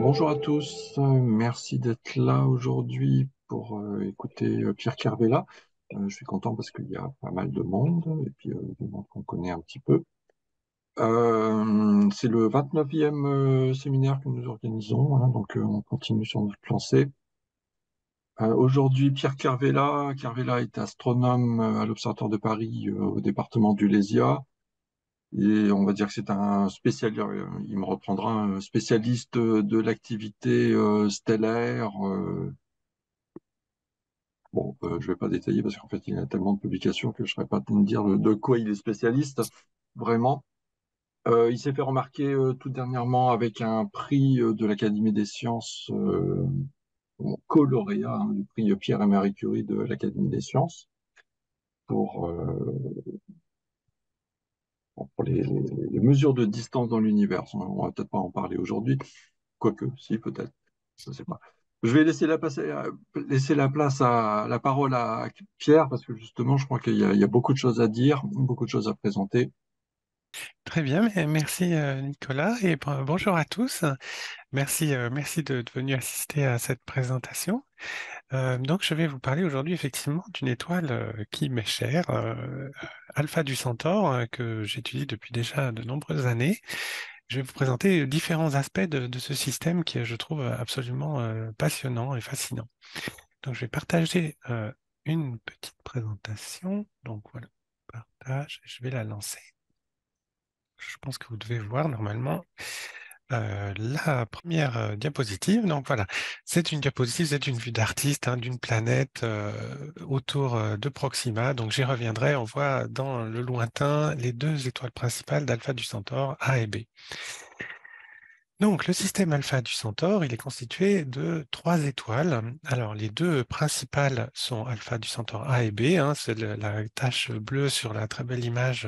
Bonjour à tous, merci d'être là aujourd'hui pour écouter Pierre Kervella. Je suis content parce qu'il y a pas mal de monde et puis du monde qu'on connaît un petit peu. C'est le 29e séminaire que nous organisons, hein, donc on continue sur notre lancée. Aujourd'hui, Pierre Kervella. Kervella est astronome à l'Observatoire de Paris au département du Lésia. Et on va dire que c'est un spécialiste, il me reprendra, un spécialiste de l'activité stellaire. Bon, je vais pas détailler parce qu'en fait, il y a tellement de publications que je ne saurais pas te dire de quoi il est spécialiste, vraiment. Il s'est fait remarquer tout dernièrement avec un prix de l'Académie des sciences, co-lauréat, hein, du prix Pierre et Marie Curie de l'Académie des sciences pour, pour les mesures de distance dans l'univers. On va peut-être pas en parler aujourd'hui, quoique, si, peut-être. Je sais pas. Je vais laisser la place à la parole à Pierre parce que justement, je crois qu'il y a beaucoup de choses à dire, beaucoup de choses à présenter. Très bien, merci Nicolas et bonjour à tous. Merci de venir assister à cette présentation. Donc je vais vous parler aujourd'hui effectivement d'une étoile qui m'est chère, Alpha du Centaure, que j'étudie depuis déjà de nombreuses années. Je vais vous présenter différents aspects de ce système qui je trouve absolument passionnant et fascinant. Donc je vais partager une petite présentation. Donc voilà, partage, je vais la lancer. Je pense que vous devez voir normalement la première diapositive. Donc voilà, c'est une diapositive, c'est une vue d'artiste hein, d'une planète autour de Proxima. Donc j'y reviendrai. On voit dans le lointain les deux étoiles principales d'Alpha du Centaure, A et B. Donc, le système alpha du Centaure, il est constitué de trois étoiles. Alors, les deux principales sont alpha du Centaure A et B. Hein, c'est la tache bleue sur la très belle image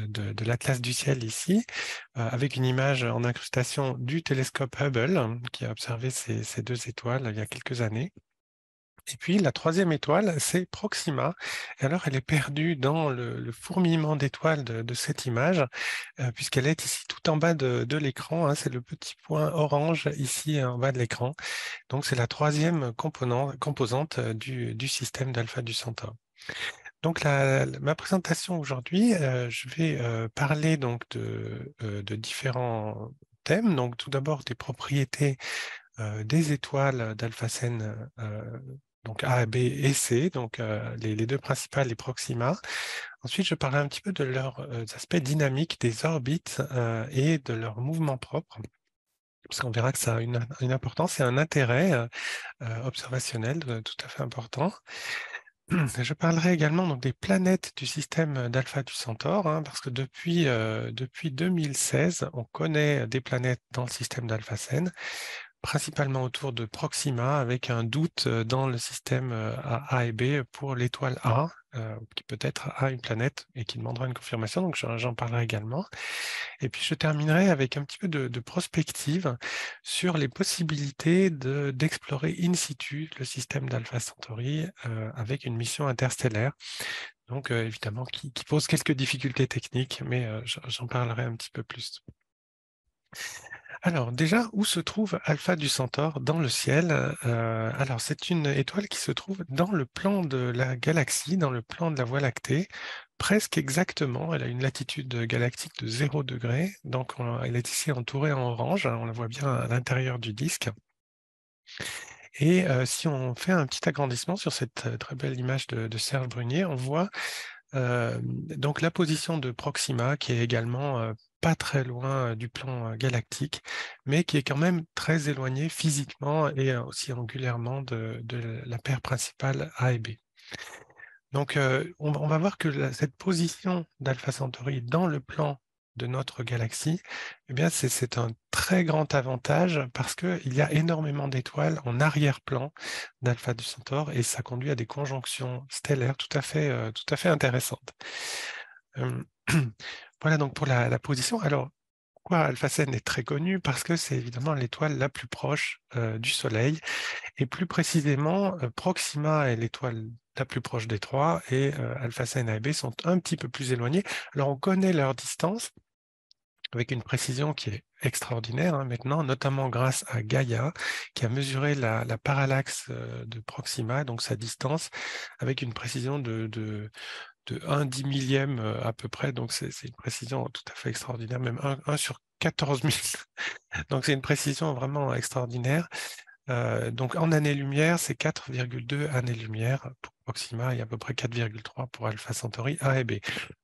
de l'atlas du ciel ici, avec une image en incrustation du télescope Hubble, qui a observé ces deux étoiles il y a quelques années. Et puis la troisième étoile, c'est Proxima. Et alors, elle est perdue dans le fourmillement d'étoiles de cette image, puisqu'elle est ici tout en bas de l'écran. Hein, c'est le petit point orange ici en bas de l'écran. Donc, c'est la troisième composante du système d'Alpha du Centaure. Donc, ma présentation aujourd'hui, je vais parler donc de différents thèmes. Donc, tout d'abord des propriétés des étoiles d'Alphacène, donc A, B et C, donc les deux principales, les Proxima. Ensuite, je parlerai un petit peu de leurs aspects dynamiques des orbites et de leur mouvement propre, parce qu'on verra que ça a une importance et un intérêt observationnel tout à fait important. Je parlerai également donc, des planètes du système d'Alpha du Centaure, hein, parce que depuis 2016, on connaît des planètes dans le système d'Alphacène, principalement autour de Proxima, avec un doute dans le système A et B pour l'étoile A, qui peut-être a une planète et qui demandera une confirmation, donc j'en parlerai également. Et puis je terminerai avec un petit peu de prospective sur les possibilités d'explorer in situ le système d'Alpha Centauri avec une mission interstellaire, donc évidemment qui pose quelques difficultés techniques, mais j'en parlerai un petit peu plus. Alors déjà, où se trouve Alpha du Centaure dans le ciel? Alors c'est une étoile qui se trouve dans le plan de la galaxie, dans le plan de la Voie lactée, presque exactement. Elle a une latitude galactique de 0 degré, donc elle est ici entourée en orange, hein, on la voit bien à l'intérieur du disque. Et si on fait un petit agrandissement sur cette très belle image de Serge Brunier, on voit donc la position de Proxima qui est également pas très loin du plan galactique, mais qui est quand même très éloigné physiquement et aussi angulairement de la paire principale A et B. Donc on va voir que cette position d'Alpha Centauri dans le plan de notre galaxie, eh bien c'est un très grand avantage parce qu'il y a énormément d'étoiles en arrière-plan d'Alpha du Centaure et ça conduit à des conjonctions stellaires tout à fait intéressantes. Euh, voilà donc pour la position. Alors, pourquoi Alphacène est très connu? Parce que c'est évidemment l'étoile la plus proche du Soleil et plus précisément, Proxima est l'étoile la plus proche des trois et Alphacène et AB sont un petit peu plus éloignés. Alors on connaît leur distance avec une précision qui est extraordinaires maintenant, notamment grâce à Gaïa, qui a mesuré la parallaxe de Proxima, donc sa distance, avec une précision de 1/10 millième à peu près. Donc c'est une précision tout à fait extraordinaire, même 1 sur 14 000. Donc c'est une précision vraiment extraordinaire. Donc en années-lumière, c'est 4,2 années-lumière pour Proxima et à peu près 4,3 pour Alpha Centauri A et B.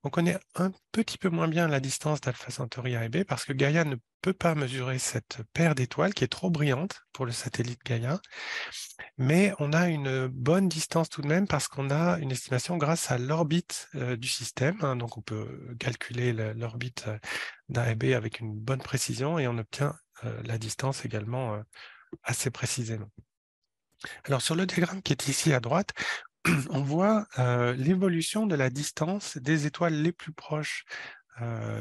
On connaît un petit peu moins bien la distance d'Alpha Centauri A et B parce que Gaïa ne peut pas mesurer cette paire d'étoiles qui est trop brillante pour le satellite Gaïa, mais on a une bonne distance tout de même parce qu'on a une estimation grâce à l'orbite du système, hein. Donc on peut calculer l'orbite d'A et B avec une bonne précision et on obtient la distance également assez précisément. Alors sur le diagramme qui est ici à droite, on voit l'évolution de la distance des étoiles les plus proches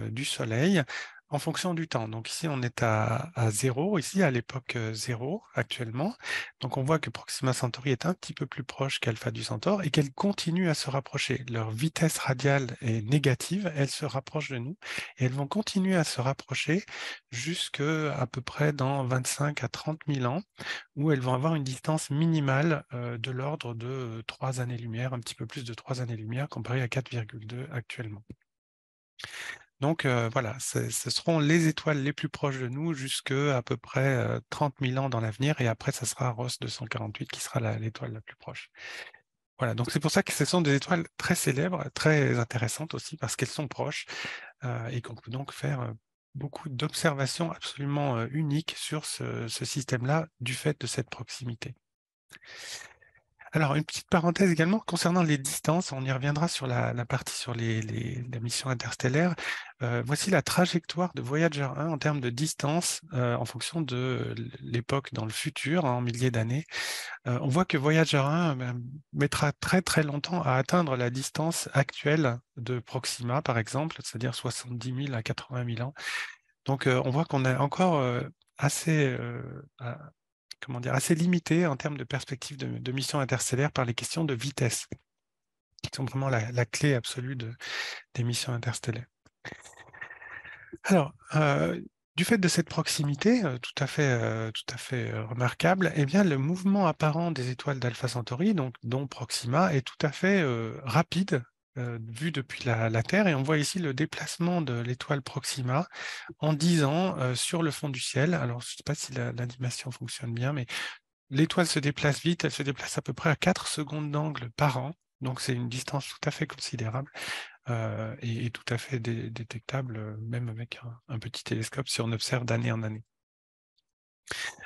du Soleil en fonction du temps. Donc ici, on est à 0, ici à l'époque 0 actuellement. Donc on voit que Proxima Centauri est un petit peu plus proche qu'Alpha du Centaure et qu'elle continue à se rapprocher. Leur vitesse radiale est négative, elles se rapprochent de nous et elles vont continuer à se rapprocher jusqu'à peu près dans 25 à 30 000 ans, où elles vont avoir une distance minimale de l'ordre de 3 années-lumière, un petit peu plus de 3 années-lumière comparé à 4,2 actuellement. Donc voilà, ce seront les étoiles les plus proches de nous jusqu'à à peu près 30 000 ans dans l'avenir, et après ça sera Ross 248 qui sera l'étoile la plus proche. Voilà, donc c'est pour ça que ce sont des étoiles très célèbres, très intéressantes aussi parce qu'elles sont proches et qu'on peut donc faire beaucoup d'observations absolument uniques sur ce système-là du fait de cette proximité. Alors, une petite parenthèse également concernant les distances, on y reviendra sur la partie sur la mission interstellaire. Voici la trajectoire de Voyager 1 en termes de distance en fonction de l'époque dans le futur, en milliers d'années. On voit que Voyager 1 mettra très très longtemps à atteindre la distance actuelle de Proxima, par exemple, c'est-à-dire 70 000 à 80 000 ans. Donc, on voit qu'on est encore assez comment dire, assez limité en termes de perspective de mission interstellaire par les questions de vitesse, qui sont vraiment la clé absolue des missions interstellaires. Alors, du fait de cette proximité tout à fait remarquable, eh bien, le mouvement apparent des étoiles d'Alpha Centauri, donc, dont Proxima, est tout à fait rapide, vu depuis la Terre. Et on voit ici le déplacement de l'étoile Proxima en 10 ans sur le fond du ciel. Alors, je ne sais pas si l'animation fonctionne bien, mais l'étoile se déplace vite, elle se déplace à peu près à 4 secondes d'angle par an, donc c'est une distance tout à fait considérable et tout à fait détectable, même avec un petit télescope si on observe d'année en année.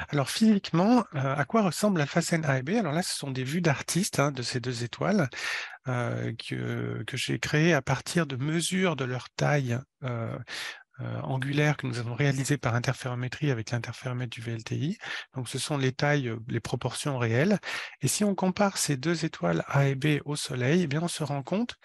Alors physiquement, à quoi ressemble Alpha Centauri A et B? Alors là, ce sont des vues d'artistes de ces deux étoiles que j'ai créées à partir de mesures de leur taille angulaires que nous avons réalisées par interférométrie avec l'interféromètre du VLTI. Donc ce sont les tailles, les proportions réelles. Et si on compare ces deux étoiles A et B au Soleil, eh bien on se rend compte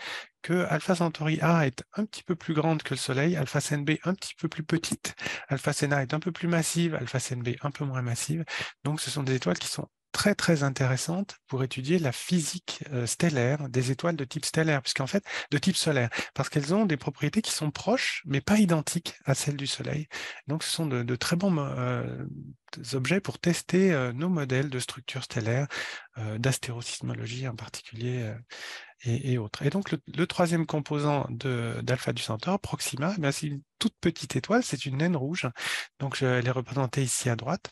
que Alpha Centauri A est un petit peu plus grande que le Soleil, Alpha Centauri B un petit peu plus petite, Alpha Centauri A est un peu plus massive, Alpha Centauri B un peu moins massive. Donc ce sont des étoiles qui sont très très intéressantes pour étudier la physique stellaire des étoiles de type stellaire, puisqu'en fait, de type solaire, parce qu'elles ont des propriétés qui sont proches, mais pas identiques à celles du Soleil. Donc ce sont de très bons objets pour tester nos modèles de structure stellaire, d'astérosismologie en particulier, et autres. Et donc le troisième composant d'Alpha du Centaure, Proxima, eh c'est une toute petite étoile, c'est une naine rouge. Donc elle est représentée ici à droite.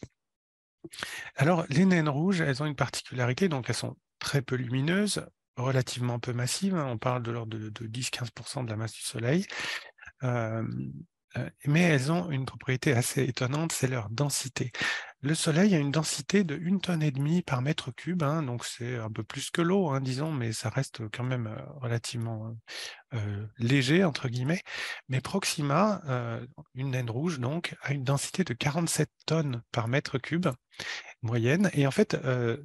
Alors, les naines rouges, elles ont une particularité, donc elles sont très peu lumineuses, relativement peu massives, on parle de l'ordre de 10-15% de la masse du Soleil, mais elles ont une propriété assez étonnante, c'est leur densité. Le Soleil a une densité de 1,5 tonne par mètre cube, donc c'est un peu plus que l'eau, disons, mais ça reste quand même relativement léger, entre guillemets. Mais Proxima, une naine rouge, donc, a une densité de 47 tonnes par mètre cube, moyenne, et en fait,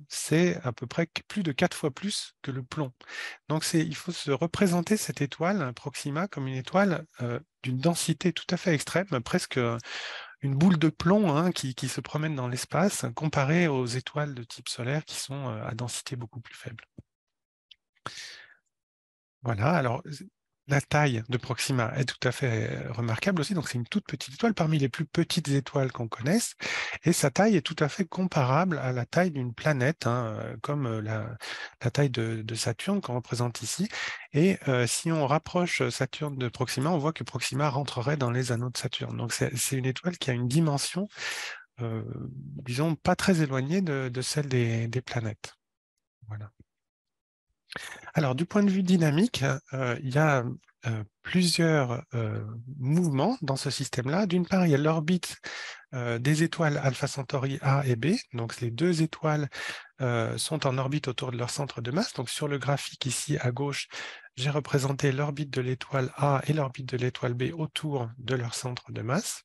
c'est à peu près plus de 4 fois plus que le plomb. Donc, il faut se représenter cette étoile, Proxima, comme une étoile d'une densité tout à fait extrême, presque une boule de plomb qui se promène dans l'espace, comparée aux étoiles de type solaire qui sont à densité beaucoup plus faible. Voilà, alors La taille de Proxima est tout à fait remarquable aussi. Donc, c'est une toute petite étoile parmi les plus petites étoiles qu'on connaisse. Et sa taille est tout à fait comparable à la taille d'une planète, hein, comme la taille de Saturne qu'on représente ici. Et si on rapproche Saturne de Proxima, on voit que Proxima rentrerait dans les anneaux de Saturne. Donc, c'est une étoile qui a une dimension, disons, pas très éloignée de celle des planètes. Voilà. Alors, du point de vue dynamique, il y a plusieurs mouvements dans ce système-là. D'une part, il y a l'orbite des étoiles Alpha Centauri A et B. Donc, les deux étoiles sont en orbite autour de leur centre de masse. Donc, sur le graphique ici à gauche, j'ai représenté l'orbite de l'étoile A et l'orbite de l'étoile B autour de leur centre de masse.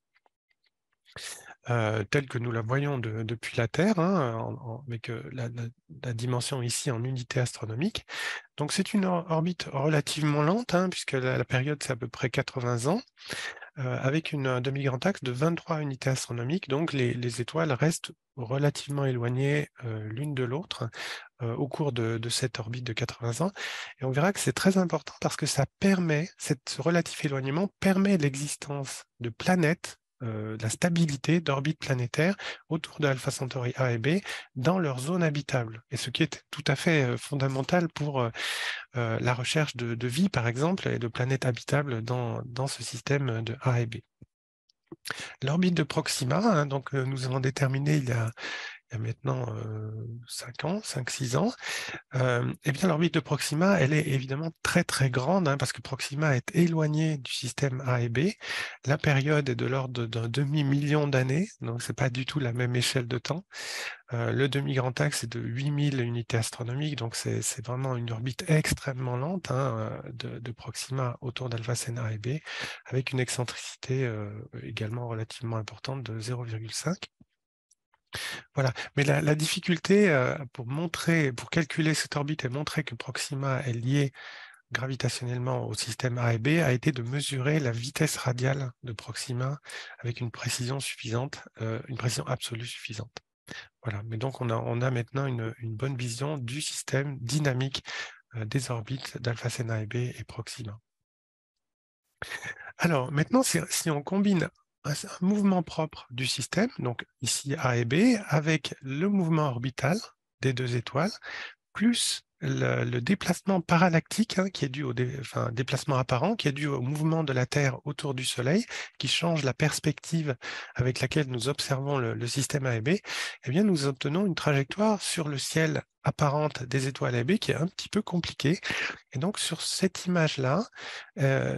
Telle que nous la voyons depuis la Terre, hein, avec la dimension ici en unité astronomique. Donc c'est une orbite relativement lente, hein, puisque la période c'est à peu près 80 ans, avec un demi-grand axe de 23 unités astronomiques. Donc les étoiles restent relativement éloignées l'une de l'autre au cours de cette orbite de 80 ans. Et on verra que c'est très important parce que ça permet, ce relatif éloignement permet l'existence de planètes, la stabilité d'orbites planétaires autour de Alpha Centauri A et B dans leur zone habitable. Et ce qui est tout à fait fondamental pour la recherche de vie, par exemple, et de planètes habitables dans ce système de A et B. L'orbite de Proxima, hein, donc nous avons déterminé il y a maintenant 5 ans, 5-6 ans, eh bien, l'orbite de Proxima, elle est évidemment très très grande, hein, parce que Proxima est éloignée du système A et B. La période est de l'ordre d'un demi-million d'années, donc c'est pas du tout la même échelle de temps. Le demi-grand axe est de 8000 unités astronomiques, donc c'est vraiment une orbite extrêmement lente, hein, de Proxima autour d'Alpha Centauri A et B, avec une excentricité également relativement importante de 0,5. Voilà. Mais la difficulté pour calculer cette orbite et montrer que Proxima est lié gravitationnellement au système A et B a été de mesurer la vitesse radiale de Proxima avec une précision suffisante, une précision absolue suffisante. Voilà. Mais donc on a maintenant une bonne vision du système dynamique des orbites d'Alpha Centauri A et B et Proxima. Alors maintenant, si on combine un mouvement propre du système, donc ici A et B, avec le mouvement orbital des deux étoiles, plus le déplacement parallactique, hein, qui est dû au déplacement apparent, qui est dû au mouvement de la Terre autour du Soleil, qui change la perspective avec laquelle nous observons le système A et B, eh bien, nous obtenons une trajectoire sur le ciel apparente des étoiles A et B qui est un petit peu compliquée. Et donc, sur cette image-là,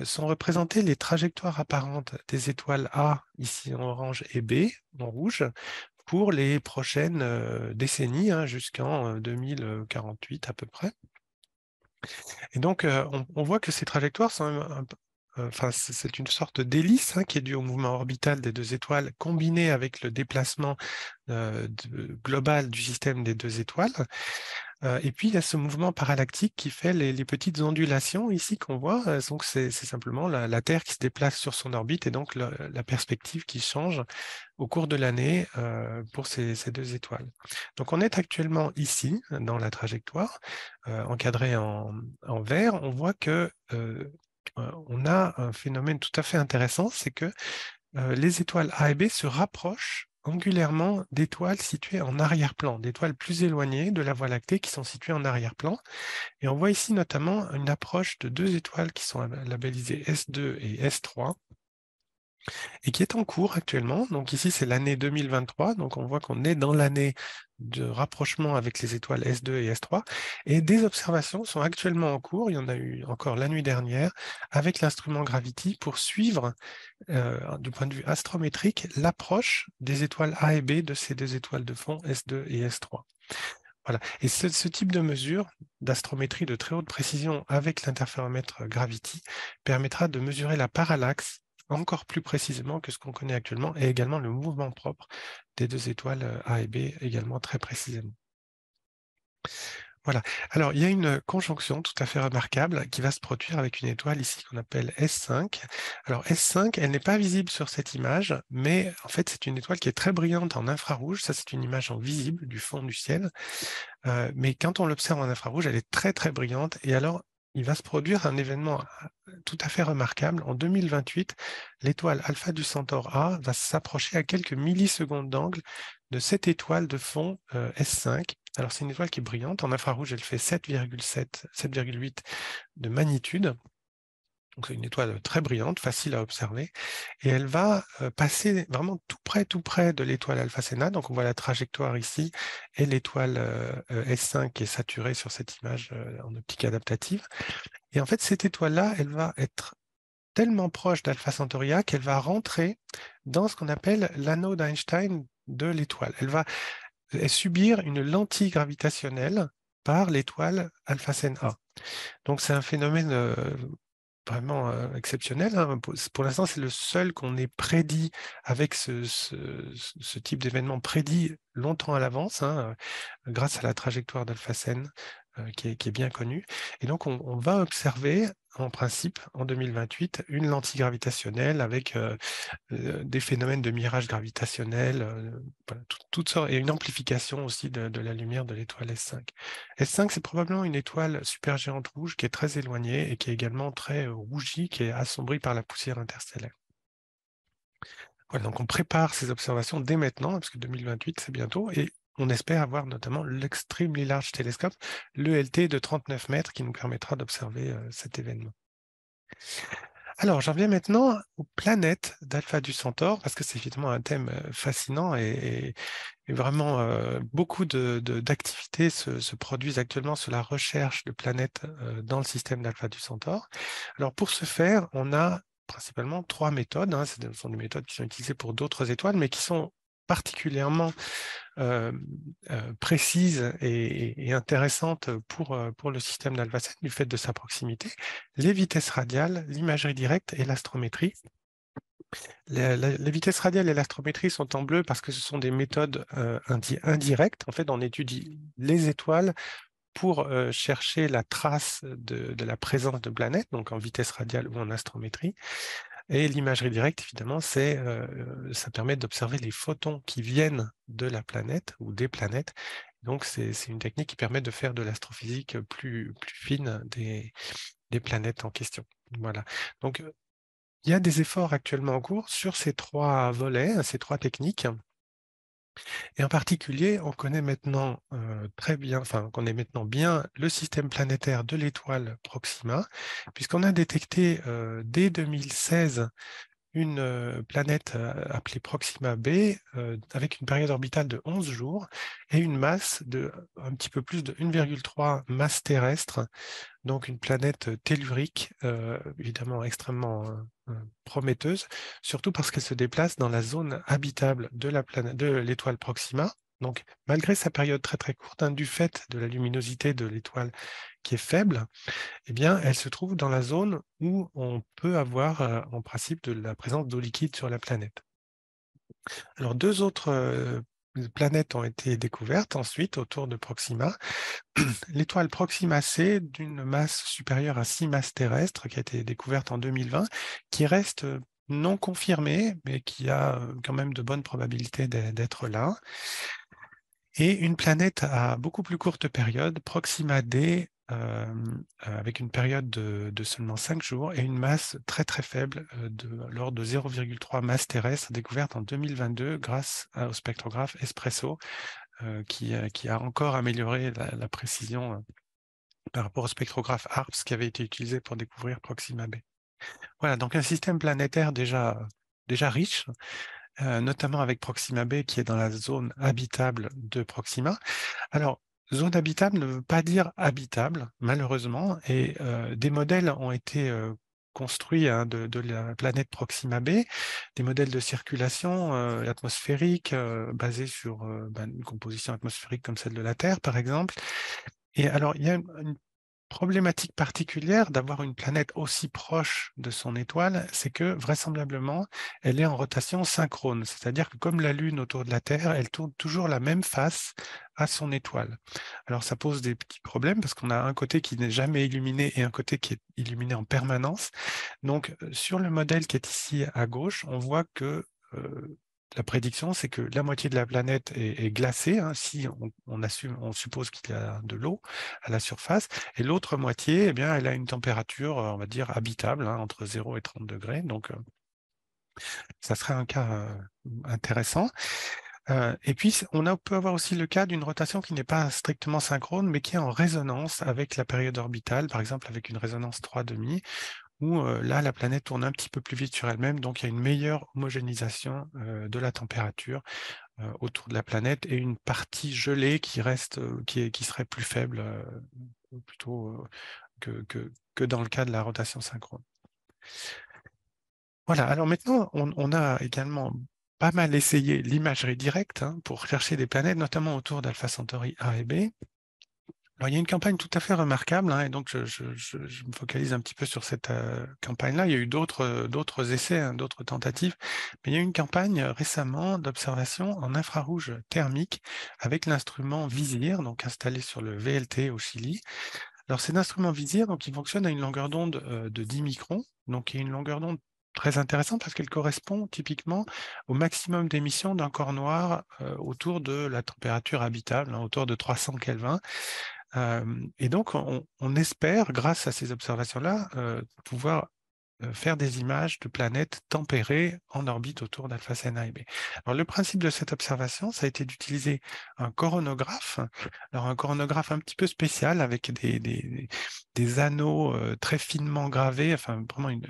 sont représentées les trajectoires apparentes des étoiles A, ici en orange, et B, en rouge, pour les prochaines décennies, hein, jusqu'en 2048 à peu près. Et donc, on voit que ces trajectoires sont enfin, c'est une sorte d'hélice, hein, qui est due au mouvement orbital des deux étoiles, combiné avec le déplacement global du système des deux étoiles. Et puis, il y a ce mouvement parallactique qui fait les petites ondulations ici qu'on voit. Donc, c'est simplement la Terre qui se déplace sur son orbite et donc la perspective qui change au cours de l'année pour ces deux étoiles. Donc, on est actuellement ici, dans la trajectoire, encadré en vert. On voit que on a un phénomène tout à fait intéressant, c'est que les étoiles A et B se rapprochent angulairement d'étoiles situées en arrière-plan, d'étoiles plus éloignées de la Voie lactée qui sont situées en arrière-plan. Et on voit ici notamment une approche de deux étoiles qui sont labellisées S2 et S3 et qui est en cours actuellement. Donc ici, c'est l'année 2023. Donc on voit qu'on est dans l'année de rapprochement avec les étoiles S2 et S3. Et des observations sont actuellement en cours. Il y en a eu encore la nuit dernière avec l'instrument Gravity pour suivre du point de vue astrométrique, l'approche des étoiles A et B de ces deux étoiles de fond, S2 et S3. Voilà. Et ce type de mesure d'astrométrie de très haute précision avec l'interféromètre Gravity permettra de mesurer la parallaxe encore plus précisément que ce qu'on connaît actuellement et également le mouvement propre des deux étoiles A et B également très précisément. Voilà. Alors, il y a une conjonction tout à fait remarquable qui va se produire avec une étoile ici qu'on appelle S5. Alors, S5, elle n'est pas visible sur cette image, mais en fait, c'est une étoile qui est très brillante en infrarouge. Ça, c'est une image en visible du fond du ciel. Mais quand on l'observe en infrarouge, elle est très, très brillante. Et alors, il va se produire un événement tout à fait remarquable. En 2028, l'étoile Alpha du Centaure A va s'approcher à quelques millisecondes d'angle de cette étoile de fond S5. Alors, c'est une étoile qui est brillante. En infrarouge, elle fait 7,7, 7,8 de magnitude. Donc, c'est une étoile très brillante, facile à observer. Et elle va passer vraiment tout près de l'étoile Alpha Centauri. Donc, on voit la trajectoire ici et l'étoile S5 qui est saturée sur cette image en optique adaptative. Et en fait, cette étoile-là, elle va être tellement proche d'Alpha Centauri A qu'elle va rentrer dans ce qu'on appelle l'anneau d'Einstein de l'étoile. Elle va subir une lentille gravitationnelle par l'étoile Alpha Centauri A. Donc, c'est un phénomène vraiment exceptionnel, hein. Pour l'instant, c'est le seul qu'on ait prédit avec ce type d'événement prédit longtemps à l'avance, hein, grâce à la trajectoire d'Alpha-Centauri qui est bien connue. Et donc, on va observer en principe, en 2028, une lentille gravitationnelle avec des phénomènes de mirage gravitationnel, voilà, toutes sortes, et une amplification aussi de la lumière de l'étoile S5. S5, c'est probablement une étoile supergéante rouge qui est très éloignée et qui est également très rougie, qui est assombrie par la poussière interstellaire. Voilà, donc on prépare ces observations dès maintenant, parce que 2028, c'est bientôt, et on espère avoir notamment l'Extremely Large Telescope, l'ELT de 39 mètres, qui nous permettra d'observer cet événement. Alors, j'en viens maintenant aux planètes d'Alpha du Centaure, parce que c'est évidemment un thème fascinant et vraiment beaucoup d'activités se produisent actuellement sur la recherche de planètes dans le système d'Alpha du Centaure. Alors, pour ce faire, on a principalement trois méthodes, hein. Ce sont des méthodes qui sont utilisées pour d'autres étoiles, mais qui sont particulièrement précise et intéressante pour le système d'Alvacen du fait de sa proximité, les vitesses radiales, l'imagerie directe et l'astrométrie. Les vitesses radiales et l'astrométrie sont en bleu parce que ce sont des méthodes indirectes. En fait, on étudie les étoiles pour chercher la trace de la présence de planètes, donc en vitesse radiale ou en astrométrie. Et l'imagerie directe, évidemment, ça permet d'observer les photons qui viennent de la planète ou des planètes. Donc, c'est une technique qui permet de faire de l'astrophysique plus fine des planètes en question. Voilà. Donc, il y a des efforts actuellement en cours sur ces trois volets, ces trois techniques. Et en particulier, on connaît maintenant on connaît maintenant bien le système planétaire de l'étoile Proxima, puisqu'on a détecté dès 2016 une planète appelée Proxima B avec une période orbitale de 11 jours et une masse de un petit peu plus de 1,3 masse terrestre, donc une planète tellurique, évidemment extrêmement prometteuse, surtout parce qu'elle se déplace dans la zone habitable de l'étoile Proxima. Donc, malgré sa période très très courte, hein, du fait de la luminosité de l'étoile qui est faible, eh bien, elle se trouve dans la zone où on peut avoir en principe de la présence d'eau liquide sur la planète. Alors, deux autres planètes ont été découvertes ensuite autour de Proxima. L'étoile Proxima C, d'une masse supérieure à 6 masses terrestres, qui a été découverte en 2020, qui reste non confirmée, mais qui a quand même de bonnes probabilités d'être là. Et une planète à beaucoup plus courte période, Proxima D, avec une période de seulement 5 jours et une masse très très faible de l'ordre de 0,3 masse terrestre, découverte en 2022 grâce au spectrographe Espresso, qui a encore amélioré la précision par rapport au spectrographe HARPS qui avait été utilisé pour découvrir Proxima B. Voilà, donc un système planétaire déjà riche, notamment avec Proxima B qui est dans la zone habitable de Proxima. Alors, zone habitable ne veut pas dire habitable, malheureusement, et des modèles ont été construits hein, de la planète Proxima B, des modèles de circulation atmosphérique basés sur une composition atmosphérique comme celle de la Terre, par exemple. Et alors, il y a une problématique particulière d'avoir une planète aussi proche de son étoile, c'est que vraisemblablement, elle est en rotation synchrone, c'est-à-dire que comme la Lune autour de la Terre, elle tourne toujours la même face à son étoile. Alors ça pose des petits problèmes parce qu'on a un côté qui n'est jamais illuminé et un côté qui est illuminé en permanence. Donc sur le modèle qui est ici à gauche, on voit que la prédiction, c'est que la moitié de la planète est glacée, hein, si on suppose qu'il y a de l'eau à la surface, et l'autre moitié, eh bien, elle a une température, on va dire, habitable, hein, entre 0 et 30 degrés. Donc, ça serait un cas intéressant. Et puis, peut avoir aussi le cas d'une rotation qui n'est pas strictement synchrone, mais qui est en résonance avec la période orbitale, par exemple avec une résonance 3,5, où là, la planète tourne un petit peu plus vite sur elle-même, donc il y a une meilleure homogénéisation de la température autour de la planète et une partie gelée qui reste, qui serait plus faible plutôt que dans le cas de la rotation synchrone. Voilà, alors maintenant, on a également pas mal essayé l'imagerie directe, hein, pour chercher des planètes, notamment autour d'Alpha Centauri A et B. Alors, il y a une campagne tout à fait remarquable, hein, et donc je me focalise un petit peu sur cette campagne-là. Il y a eu d'autres essais, hein, d'autres tentatives, mais il y a eu une campagne récemment d'observation en infrarouge thermique avec l'instrument VISIR, donc installé sur le VLT au Chili. Alors, cet instrument VISIR, donc, il fonctionne à une longueur d'onde de 10 microns, donc il y a une longueur d'onde très intéressante parce qu'elle correspond typiquement au maximum d'émission d'un corps noir autour de la température habitable, hein, autour de 300 Kelvin. Et donc, on espère, grâce à ces observations-là, pouvoir faire des images de planètes tempérées en orbite autour d'Alpha Centauri B. Alors, le principe de cette observation, ça a été d'utiliser un coronographe. Alors, un coronographe un petit peu spécial avec des anneaux très finement gravés, enfin, vraiment une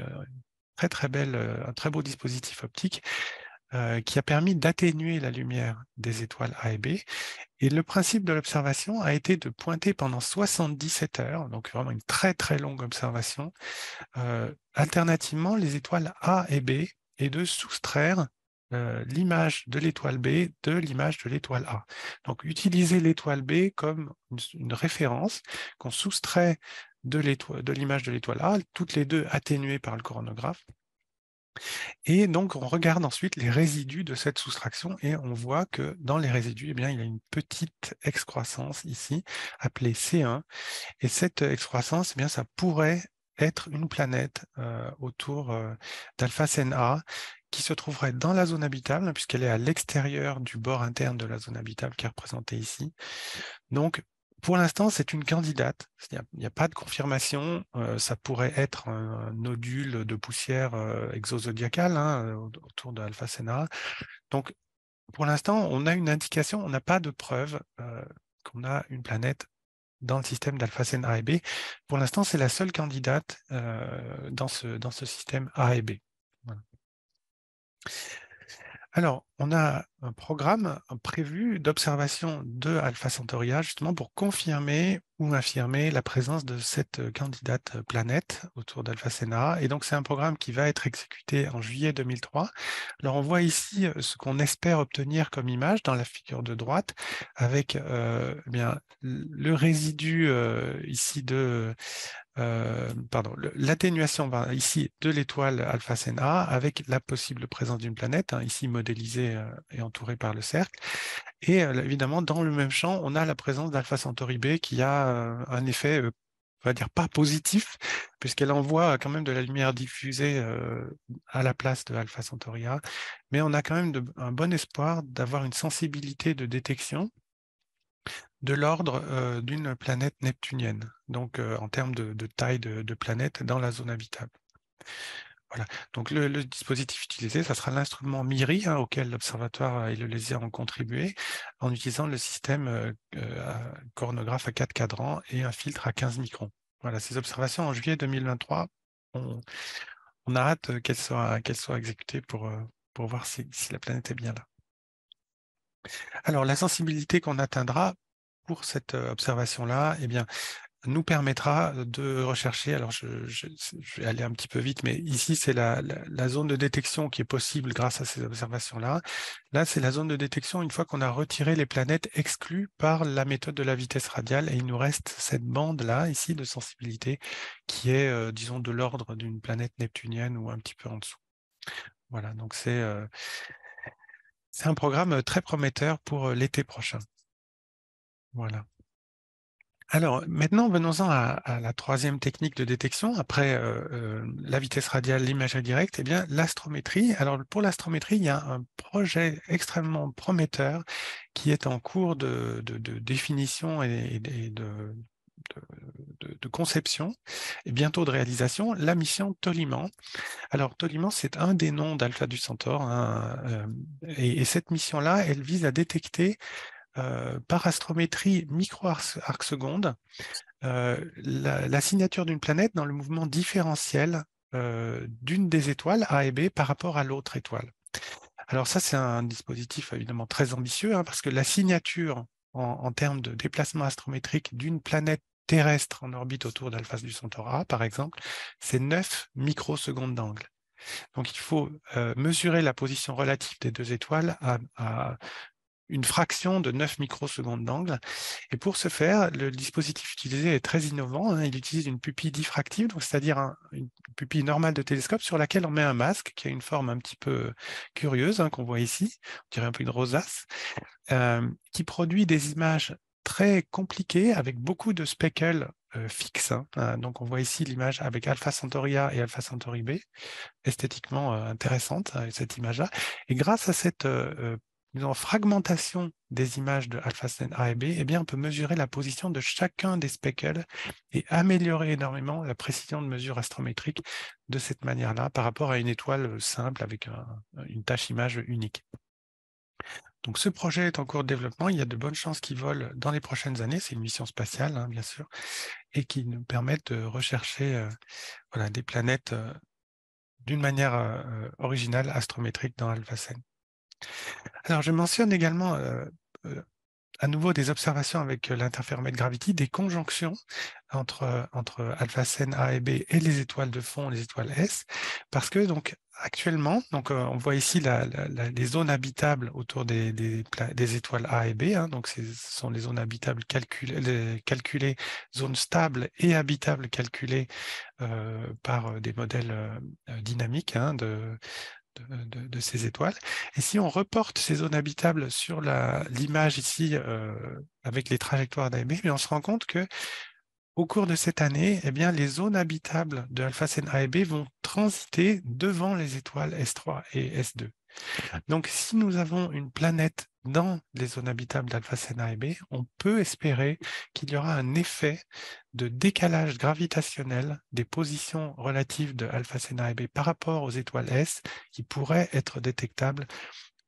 très très belle, un très beau dispositif optique qui a permis d'atténuer la lumière des étoiles A et B. Et le principe de l'observation a été de pointer pendant 77 heures, donc vraiment une très très longue observation, alternativement les étoiles A et B, et de soustraire l'image de l'étoile B de l'image de l'étoile A. Donc utiliser l'étoile B comme une référence qu'on soustrait de l'image de l'étoile A, toutes les deux atténuées par le coronographe. Et donc, on regarde ensuite les résidus de cette soustraction et on voit que dans les résidus, eh bien, il y a une petite excroissance ici, appelée C1. Et cette excroissance, eh bien, ça pourrait être une planète autour d'Alpha Centauri qui se trouverait dans la zone habitable, puisqu'elle est à l'extérieur du bord interne de la zone habitable qui est représentée ici. Donc, pour l'instant, c'est une candidate. Il n'y a pas de confirmation. Ça pourrait être un nodule de poussière exozodiacale, hein, autour de Alpha Centauri. Donc, pour l'instant, on a une indication, on n'a pas de preuve qu'on a une planète dans le système d'Alpha Centauri B. Pour l'instant, c'est la seule candidate dans ce système A et B. Voilà. Alors, on a un programme prévu d'observation de Alpha Centauri A justement pour confirmer ou infirmer la présence de cette candidate planète autour d'Alpha Centauri. Et donc, c'est un programme qui va être exécuté en juillet 2003. Alors, on voit ici ce qu'on espère obtenir comme image dans la figure de droite avec eh bien, le résidu ici de l'atténuation ici de l'étoile Alpha Centauri avec la possible présence d'une planète, hein, ici modélisée et entourée par le cercle. Et évidemment, dans le même champ, on a la présence d'Alpha Centauri B qui a un effet, on va dire, pas positif, puisqu'elle envoie quand même de la lumière diffusée à la place de Alpha Centauri A. Mais on a quand même un bon espoir d'avoir une sensibilité de détection de l'ordre d'une planète neptunienne, donc en termes de taille de planète dans la zone habitable. Voilà. Donc le dispositif utilisé, ça sera l'instrument MIRI, hein, auquel l'Observatoire et le LESIR ont contribué, en utilisant le système coronographe à 4 cadrans et un filtre à 15 microns. Voilà, ces observations en juillet 2023, on a hâte qu'elles soient exécutées pour voir si la planète est bien là. Alors, la sensibilité qu'on atteindra pour cette observation-là, eh bien, nous permettra de rechercher, alors je vais aller un petit peu vite, mais ici c'est la zone de détection qui est possible grâce à ces observations-là. Là, c'est la zone de détection une fois qu'on a retiré les planètes exclues par la méthode de la vitesse radiale, et il nous reste cette bande-là, ici, de sensibilité, qui est, disons, de l'ordre d'une planète neptunienne ou un petit peu en dessous. Voilà, donc c'est un programme très prometteur pour l'été prochain. Voilà. Alors maintenant, venons-en à la troisième technique de détection. Après la vitesse radiale, l'imagerie directe, eh bien l'astrométrie. Alors pour l'astrométrie, il y a un projet extrêmement prometteur qui est en cours de définition et de conception et bientôt de réalisation, la mission Toliman. Alors Toliman, c'est un des noms d'Alpha du Centaure, hein, et cette mission-là, elle vise à détecter par astrométrie micro-arc seconde la signature d'une planète dans le mouvement différentiel d'une des étoiles A et B par rapport à l'autre étoile. Alors ça, c'est un dispositif évidemment très ambitieux, hein, parce que la signature en termes de déplacement astrométrique d'une planète terrestre en orbite autour d'Alpha du Centaure A, par exemple, c'est 9 microsecondes d'angle. Donc il faut mesurer la position relative des deux étoiles à une fraction de 9 microsecondes d'angle. Et pour ce faire, le dispositif utilisé est très innovant, hein. Il utilise une pupille diffractive, c'est-à-dire une pupille normale de télescope sur laquelle on met un masque qui a une forme un petit peu curieuse, hein, qu'on voit ici, on dirait un peu une rosace, qui produit des images très compliquées avec beaucoup de speckles fixes, hein. Donc on voit ici l'image avec Alpha Centauri A et Alpha Centauri B, esthétiquement intéressante, cette image-là. Et grâce à cette disons, fragmentation des images de alpha Centauri A et B, eh bien, on peut mesurer la position de chacun des speckles et améliorer énormément la précision de mesure astrométrique de cette manière-là par rapport à une étoile simple avec une tâche image unique. Donc ce projet est en cours de développement, il y a de bonnes chances qu'il vole dans les prochaines années, c'est une mission spatiale, hein, bien sûr, et qui nous permettent de rechercher voilà, des planètes d'une manière originale astrométrique dans Alpha Centauri. Alors je mentionne également euh, à nouveau des observations avec l'interféromètre Gravity, des conjonctions entre Alpha Centauri A et B et les étoiles de fond, les étoiles S, parce que donc actuellement, donc on voit ici les zones habitables autour des étoiles A et B, hein, donc ce sont les zones habitables calculées, zones stables et habitables calculées par des modèles dynamiques, hein, de ces étoiles. Et si on reporte ces zones habitables sur l'image ici avec les trajectoires d'A et B, on se rend compte que au cours de cette année, eh bien, les zones habitables de Alpha Centauri A et B vont transiter devant les étoiles S3 et S2. Donc, si nous avons une planète dans les zones habitables d'Alpha Centauri A et B, on peut espérer qu'il y aura un effet de décalage gravitationnel des positions relatives de Alpha Centauri A et B par rapport aux étoiles S qui pourrait être détectable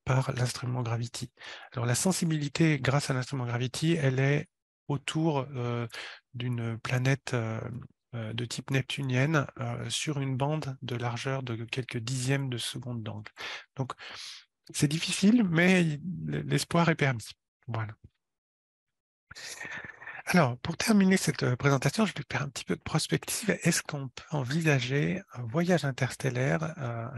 par l'instrument Gravity. Alors, la sensibilité grâce à l'instrument Gravity, elle est autour d'une planète de type neptunienne sur une bande de largeur de quelques dixièmes de seconde d'angle. Donc, c'est difficile, mais l'espoir est permis. Voilà. Alors, pour terminer cette présentation, je vais faire un petit peu de prospective. Est-ce qu'on peut envisager un voyage interstellaire,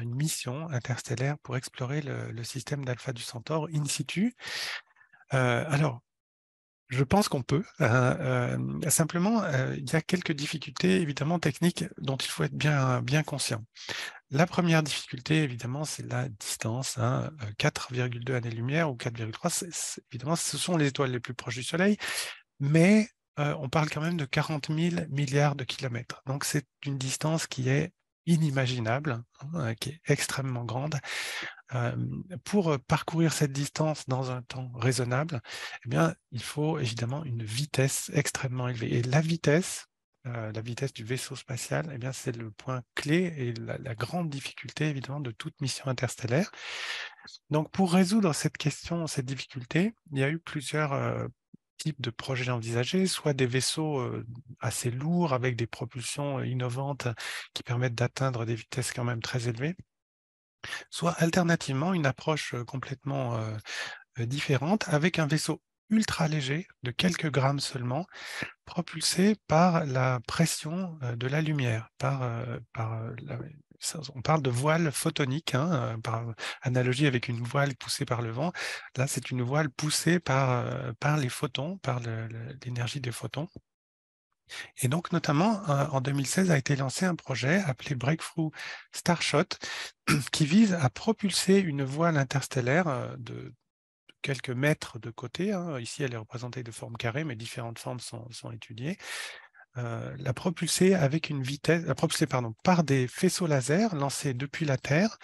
une mission interstellaire pour explorer le système d'Alpha du Centaure in situ? Alors, je pense qu'on peut. Simplement, il y a quelques difficultés évidemment techniques dont il faut être bien conscient. La première difficulté, évidemment, c'est la distance, hein, 4,2 années-lumière ou 4,3. Évidemment, ce sont les étoiles les plus proches du Soleil, mais on parle quand même de 40 000 milliards de kilomètres. Donc, c'est une distance qui est inimaginable, hein, qui est extrêmement grande. Pour parcourir cette distance dans un temps raisonnable, eh bien, il faut évidemment une vitesse extrêmement élevée. Et la vitesse du vaisseau spatial, eh bien, c'est le point clé et la grande difficulté, évidemment, de toute mission interstellaire. Donc, pour résoudre cette question, cette difficulté, il y a eu plusieurs types de projets envisagés, soit des vaisseaux assez lourds avec des propulsions innovantes qui permettent d'atteindre des vitesses quand même très élevées, soit alternativement une approche complètement différente avec un vaisseau ultra léger de quelques grammes seulement, propulsé par la pression de la lumière, on parle de voile photonique, hein, par analogie avec une voile poussée par le vent. Là, c'est une voile poussée par les photons, par l'énergie des photons. Et donc, notamment, en 2016 a été lancé un projet appelé Breakthrough Starshot qui vise à propulser une voile interstellaire de quelques mètres de côté, hein. Ici, elle est représentée de forme carrée, mais différentes formes sont étudiées. La propulser avec une vitesse, par des faisceaux laser lancés depuis la Terre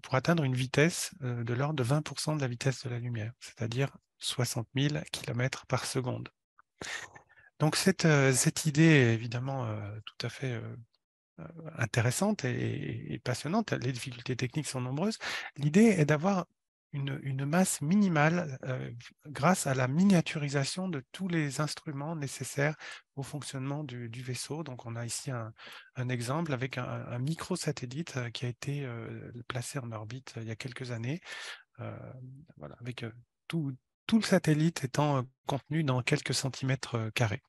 pour atteindre une vitesse de l'ordre de 20% de la vitesse de la lumière, c'est-à-dire 60 000 km par seconde. Donc cette idée est évidemment tout à fait intéressante et passionnante. Les difficultés techniques sont nombreuses. L'idée est d'avoir une masse minimale grâce à la miniaturisation de tous les instruments nécessaires au fonctionnement du vaisseau. Donc on a ici un exemple avec un microsatellite qui a été placé en orbite il y a quelques années, voilà, avec tout le satellite étant contenu dans quelques centimètres carrés.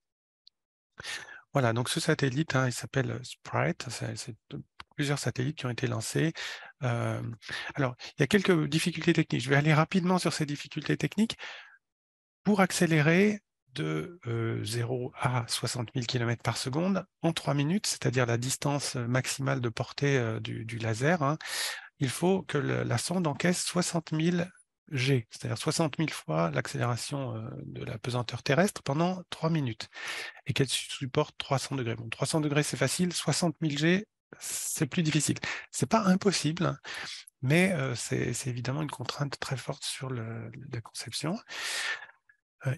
Voilà, donc ce satellite, hein, il s'appelle Sprite. C'est plusieurs satellites qui ont été lancés. Alors, il y a quelques difficultés techniques. Je vais aller rapidement sur ces difficultés techniques. Pour accélérer de 0 à 60 000 km par seconde en 3 minutes, c'est-à-dire la distance maximale de portée du laser, hein, il faut que la sonde encaisse 60 000 G, c'est-à-dire 60 000 fois l'accélération de la pesanteur terrestre pendant 3 minutes, et qu'elle supporte 300 degrés. Bon, 300 degrés, c'est facile, 60 000 G, c'est plus difficile. C'est pas impossible, mais c'est évidemment une contrainte très forte sur la conception.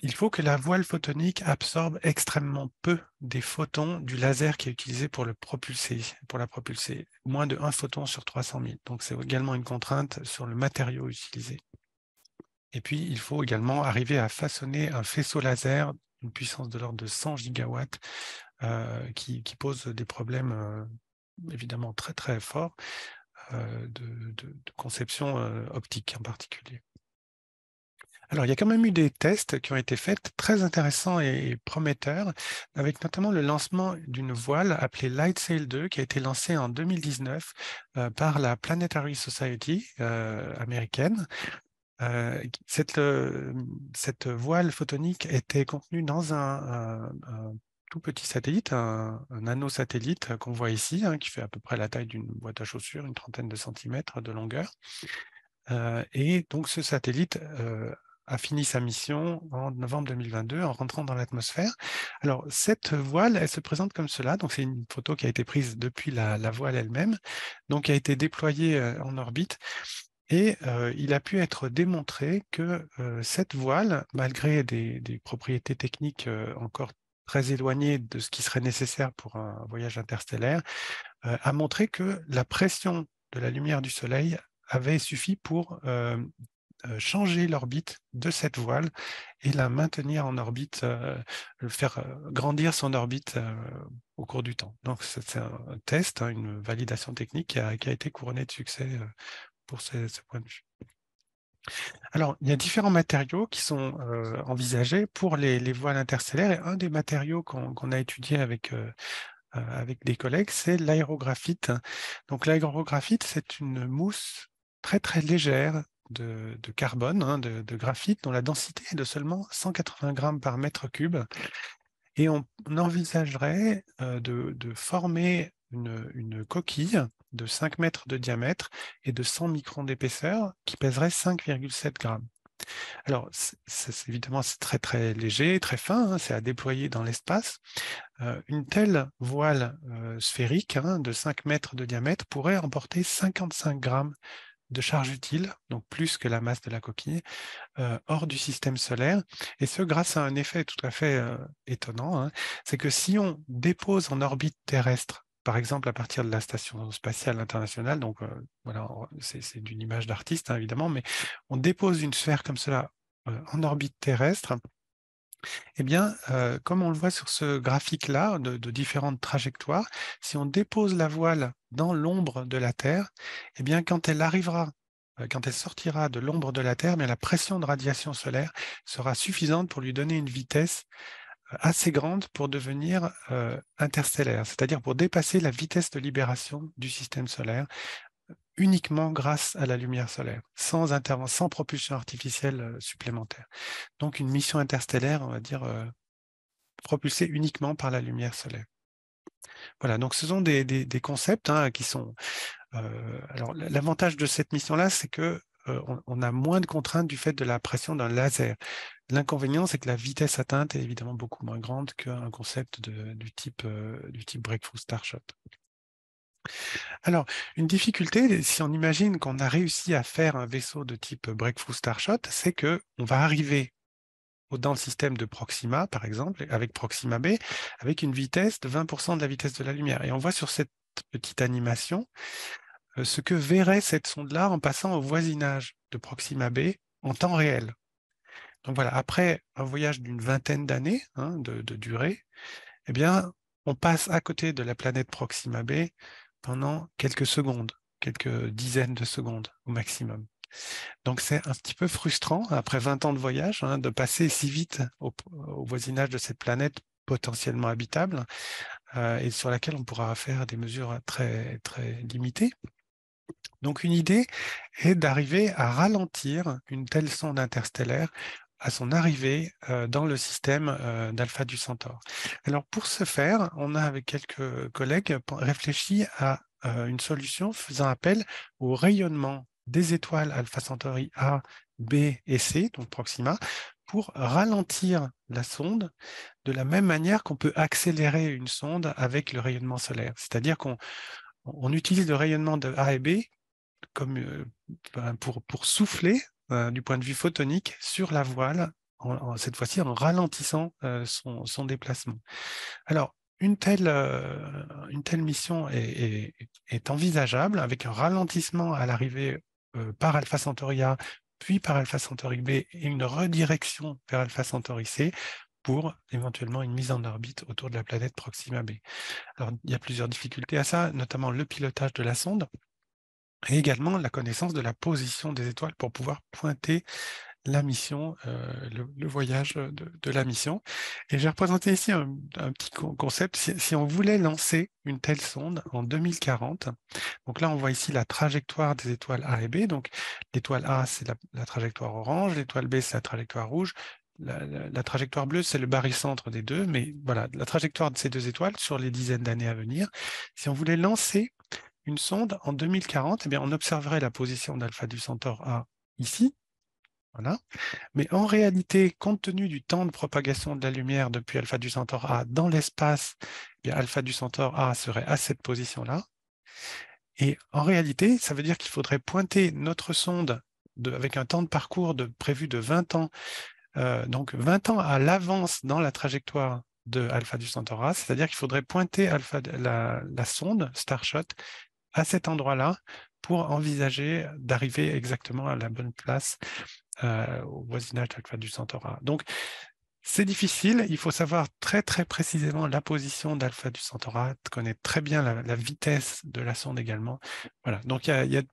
Il faut que la voile photonique absorbe extrêmement peu des photons du laser qui est utilisé pour la propulser, moins de 1 photon sur 300 000. Donc c'est également une contrainte sur le matériau utilisé. Et puis il faut également arriver à façonner un faisceau laser d'une puissance de l'ordre de 100 gigawatts qui pose des problèmes évidemment très très forts de conception optique en particulier. Alors, il y a quand même eu des tests qui ont été faits, très intéressants et prometteurs, avec notamment le lancement d'une voile appelée LightSail 2, qui a été lancée en 2019 par la Planetary Society américaine. Cette voile photonique était contenue dans un tout petit satellite, un nanosatellite qu'on voit ici, hein, qui fait à peu près la taille d'une boîte à chaussures, une trentaine de centimètres de longueur. Et donc ce satellite a fini sa mission en novembre 2022 en rentrant dans l'atmosphère. Alors cette voile, elle se présente comme cela. Donc c'est une photo qui a été prise depuis la voile elle-même, donc qui a été déployée en orbite. Et il a pu être démontré que cette voile, malgré des propriétés techniques encore très éloignées de ce qui serait nécessaire pour un voyage interstellaire, a montré que la pression de la lumière du Soleil avait suffi pour changer l'orbite de cette voile et la maintenir en orbite, faire grandir son orbite au cours du temps. Donc c'est un test, hein, une validation technique qui a été couronnée de succès pour ce point de vue. Alors, il y a différents matériaux qui sont envisagés pour les voiles interstellaires, et un des matériaux qu'on a étudié avec des collègues, c'est l'aérographite. Donc l'aérographite, c'est une mousse très très légère de carbone, hein, de graphite, dont la densité est de seulement 180 grammes par mètre cube. Et on envisagerait de former une coquille de 5 mètres de diamètre et de 100 microns d'épaisseur qui pèserait 5,7 grammes. Alors, évidemment, c'est très très léger, très fin, hein, c'est à déployer dans l'espace. Une telle voile sphérique, hein, de 5 mètres de diamètre pourrait emporter 55 grammes de charge utile, donc plus que la masse de la coquille, hors du système solaire, et ce grâce à un effet tout à fait étonnant, hein, c'est que si on dépose en orbite terrestre, par exemple à partir de la Station spatiale internationale, donc voilà, c'est d'une image d'artiste, hein, évidemment, mais on dépose une sphère comme cela en orbite terrestre, eh bien, comme on le voit sur ce graphique-là, de différentes trajectoires, si on dépose la voile dans l'ombre de la Terre, eh bien, quand elle sortira de l'ombre de la Terre, la pression de radiation solaire sera suffisante pour lui donner une vitesse assez grande pour devenir interstellaire, c'est-à-dire pour dépasser la vitesse de libération du système solaire, uniquement grâce à la lumière solaire, sans propulsion artificielle supplémentaire. Donc une mission interstellaire, on va dire, propulsée uniquement par la lumière solaire. Voilà, donc ce sont des concepts, hein, qui sont... alors l'avantage de cette mission-là, c'est que on a moins de contraintes du fait de la pression d'un laser. L'inconvénient, c'est que la vitesse atteinte est évidemment beaucoup moins grande qu'un concept du type Breakthrough Starshot. Alors, une difficulté, si on imagine qu'on a réussi à faire un vaisseau de type Breakthrough Starshot, c'est qu'on va arriver dans le système de Proxima, par exemple, avec Proxima B, avec une vitesse de 20% de la vitesse de la lumière. Et on voit sur cette petite animation ce que verrait cette sonde-là en passant au voisinage de Proxima B en temps réel. Donc voilà, après un voyage d'une vingtaine d'années de durée, eh bien, on passe à côté de la planète Proxima B pendant quelques secondes, quelques dizaines de secondes au maximum. Donc c'est un petit peu frustrant, après 20 ans de voyage, de passer si vite au voisinage de cette planète potentiellement habitable et sur laquelle on pourra faire des mesures très, très limitées. Donc une idée est d'arriver à ralentir une telle sonde interstellaire à son arrivée dans le système d'Alpha du Centaure. Alors pour ce faire, on a avec quelques collègues réfléchi à une solution faisant appel au rayonnement des étoiles Alpha Centauri A, B et C, donc Proxima, pour ralentir la sonde de la même manière qu'on peut accélérer une sonde avec le rayonnement solaire. C'est-à-dire qu'on utilise le rayonnement de A et B comme pour souffler du point de vue photonique sur la voile, cette fois-ci en ralentissant son déplacement. Alors, une telle mission est envisageable avec un ralentissement à l'arrivée par Alpha Centauri A, puis par Alpha Centauri B et une redirection vers Alpha Centauri C pour éventuellement une mise en orbite autour de la planète Proxima B. Alors, il y a plusieurs difficultés à ça, notamment le pilotage de la sonde, et également la connaissance de la position des étoiles pour pouvoir pointer la mission, le voyage de la mission. Et j'ai représenté ici un petit concept. Si on voulait lancer une telle sonde en 2040, donc là on voit ici la trajectoire des étoiles A et B. Donc l'étoile A, c'est la trajectoire orange, l'étoile B, c'est la trajectoire rouge. La trajectoire bleue, c'est le barycentre des deux, mais voilà, la trajectoire de ces deux étoiles sur les dizaines d'années à venir. Si on voulait lancer une sonde en 2040, eh bien, on observerait la position d'Alpha du Centaure A ici, voilà. Mais en réalité, compte tenu du temps de propagation de la lumière depuis Alpha du Centaure A dans l'espace, eh bien, Alpha du Centaure A serait à cette position-là. Et en réalité, ça veut dire qu'il faudrait pointer notre sonde avec un temps de parcours prévu de 20 ans, donc 20 ans à l'avance dans la trajectoire de Alpha du Centaure A, c'est-à-dire qu'il faudrait pointer la sonde Starshot à cet endroit-là pour envisager d'arriver exactement à la bonne place au voisinage d'Alpha du Centaure A. Donc, c'est difficile, il faut savoir très très précisément la position d'Alpha du Centaure A, connaître très bien la vitesse de la sonde également. Voilà, donc il y a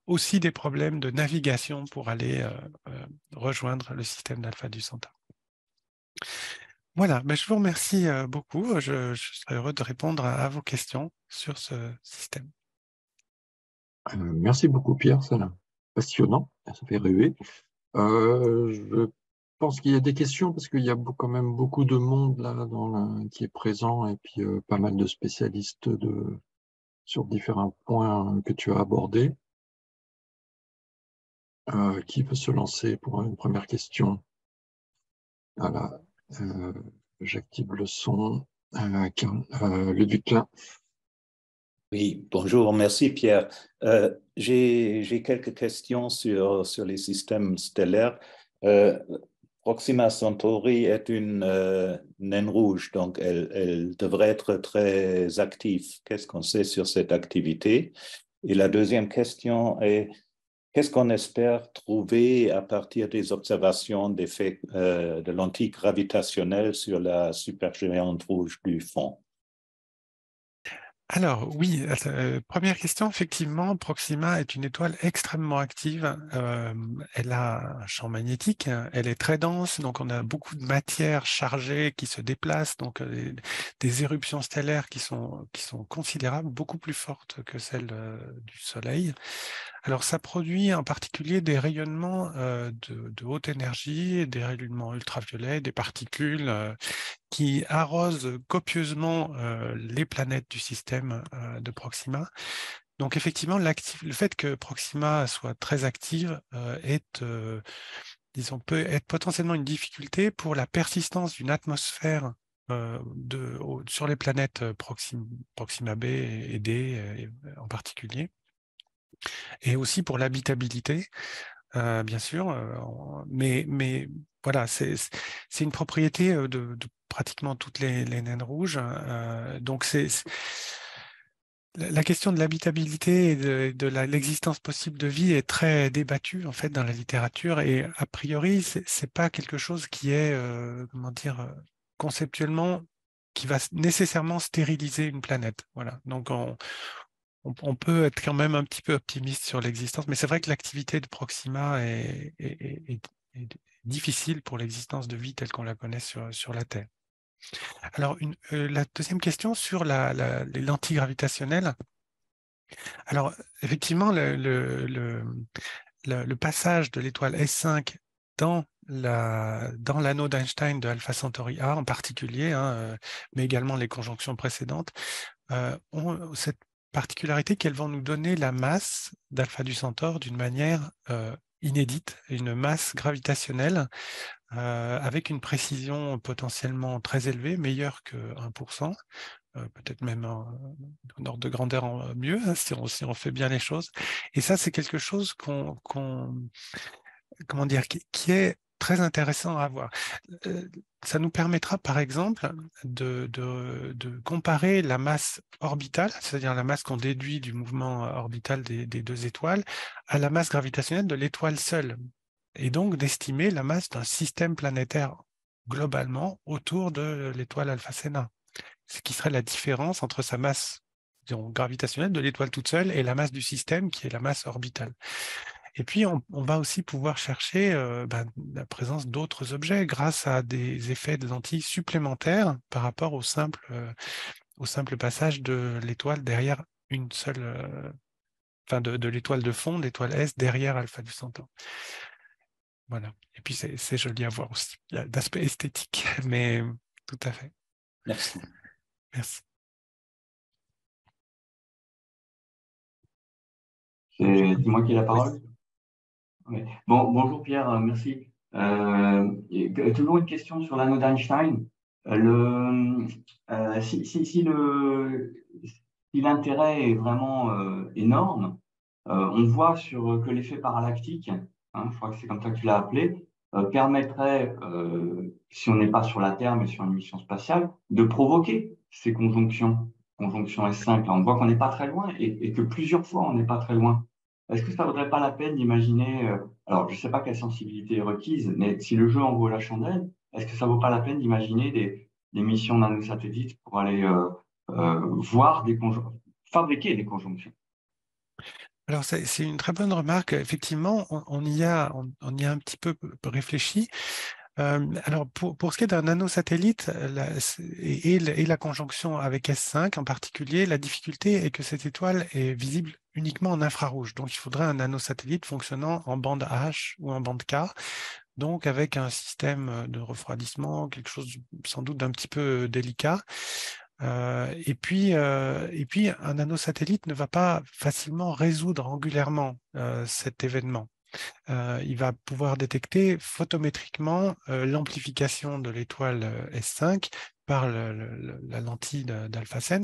aussi des problèmes de navigation pour aller rejoindre le système d'Alpha du Centaure. Voilà, je vous remercie beaucoup. Je serai heureux de répondre à vos questions sur ce système. Merci beaucoup, Pierre, c'est passionnant, ça fait rêver. Je pense qu'il y a des questions parce qu'il y a quand même beaucoup de monde là qui est présent et puis pas mal de spécialistes sur différents points que tu as abordés. Qui veut se lancer pour une première question? Voilà, j'active le son. Ludwig Klein. Oui, bonjour, merci Pierre. J'ai quelques questions sur les systèmes stellaires. Proxima Centauri est une naine rouge, donc elle devrait être très active. Qu'est-ce qu'on sait sur cette activité? Et la deuxième question est, qu'est-ce qu'on espère trouver à partir des observations d'effets de lentilles gravitationnelles sur la supergéante rouge du fond? Alors oui, première question, effectivement, Proxima est une étoile extrêmement active. Elle a un champ magnétique, elle est très dense, donc on a beaucoup de matière chargée qui se déplace, donc des éruptions stellaires qui sont considérables, beaucoup plus fortes que celles du Soleil. Alors ça produit en particulier des rayonnements de haute énergie, des rayonnements ultraviolets, des particules qui arrosent copieusement les planètes du système de Proxima. Donc effectivement, le fait que Proxima soit très active disons, peut être potentiellement une difficulté pour la persistance d'une atmosphère sur les planètes Proxima b et D en particulier, et aussi pour l'habitabilité, bien sûr. Mais voilà, c'est une propriété de pratiquement toutes les naines rouges. Donc la question de l'habitabilité et de l'existence possible de vie est très débattue en fait dans la littérature, et a priori c'est pas quelque chose qui est comment dire conceptuellement qui va nécessairement stériliser une planète. Voilà. Donc on peut être quand même un petit peu optimiste sur l'existence, mais c'est vrai que l'activité de Proxima est difficile pour l'existence de vie telle qu'on la connaît sur la Terre. Alors la deuxième question sur les lentilles gravitationnelles. Alors, effectivement, le passage de l'étoile S5 dans l'anneau d'Einstein de Alpha Centauri A en particulier, mais également les conjonctions précédentes, ont cette particularité qu'elles vont nous donner la masse d'Alpha du Centaure d'une manière inédite, une masse gravitationnelle avec une précision potentiellement très élevée, meilleure que 1%. Peut-être même un ordre de grandeur mieux, si on fait bien les choses. Et ça, c'est quelque chose comment dire, qui est très intéressant à voir. Ça nous permettra, par exemple, de comparer la masse orbitale, c'est-à-dire la masse qu'on déduit du mouvement orbital des deux étoiles, à la masse gravitationnelle de l'étoile seule, et donc d'estimer la masse d'un système planétaire globalement autour de l'étoile Alpha Centauri, ce qui serait la différence entre sa masse, disons, gravitationnelle de l'étoile toute seule et la masse du système qui est la masse orbitale. Et puis on va aussi pouvoir chercher la présence d'autres objets grâce à des effets de lentilles supplémentaires par rapport au simple passage de l'étoile derrière une seule, enfin de l'étoile de fond, l'étoile S derrière Alpha du Centaure. Voilà. Et puis c'est joli à voir aussi. Il y a d'aspect esthétique, mais tout à fait. Merci. Merci. C'est moi qui ai la parole. Oui. Bon, bonjour Pierre, merci. Toujours une question sur l'anneau d'Einstein. Si l'intérêt est vraiment énorme, on voit que l'effet parallactique, je crois que c'est comme ça que tu l'as appelé, permettrait, si on n'est pas sur la Terre mais sur une mission spatiale, de provoquer ces conjonctions S5. Là, on voit qu'on n'est pas très loin et que plusieurs fois on n'est pas très loin. Est-ce que ça ne vaudrait pas la peine d'imaginer, alors je ne sais pas quelle sensibilité est requise, mais si le jeu en vaut la chandelle, est-ce que ça ne vaut pas la peine d'imaginer des missions nanosatellites pour aller voir fabriquer des conjonctions? Alors, c'est une très bonne remarque. Effectivement, on y a un petit peu réfléchi. Alors, pour ce qui est d'un nanosatellite et la conjonction avec S5 en particulier, la difficulté est que cette étoile est visible uniquement en infrarouge. Donc, il faudrait un nanosatellite fonctionnant en bande H ou en bande K, donc avec un système de refroidissement, quelque chose sans doute d'un petit peu délicat. Et puis, un nanosatellite ne va pas facilement résoudre angulairement cet événement. Il va pouvoir détecter photométriquement l'amplification de l'étoile S5 par la lentille d'Alpha-Cen,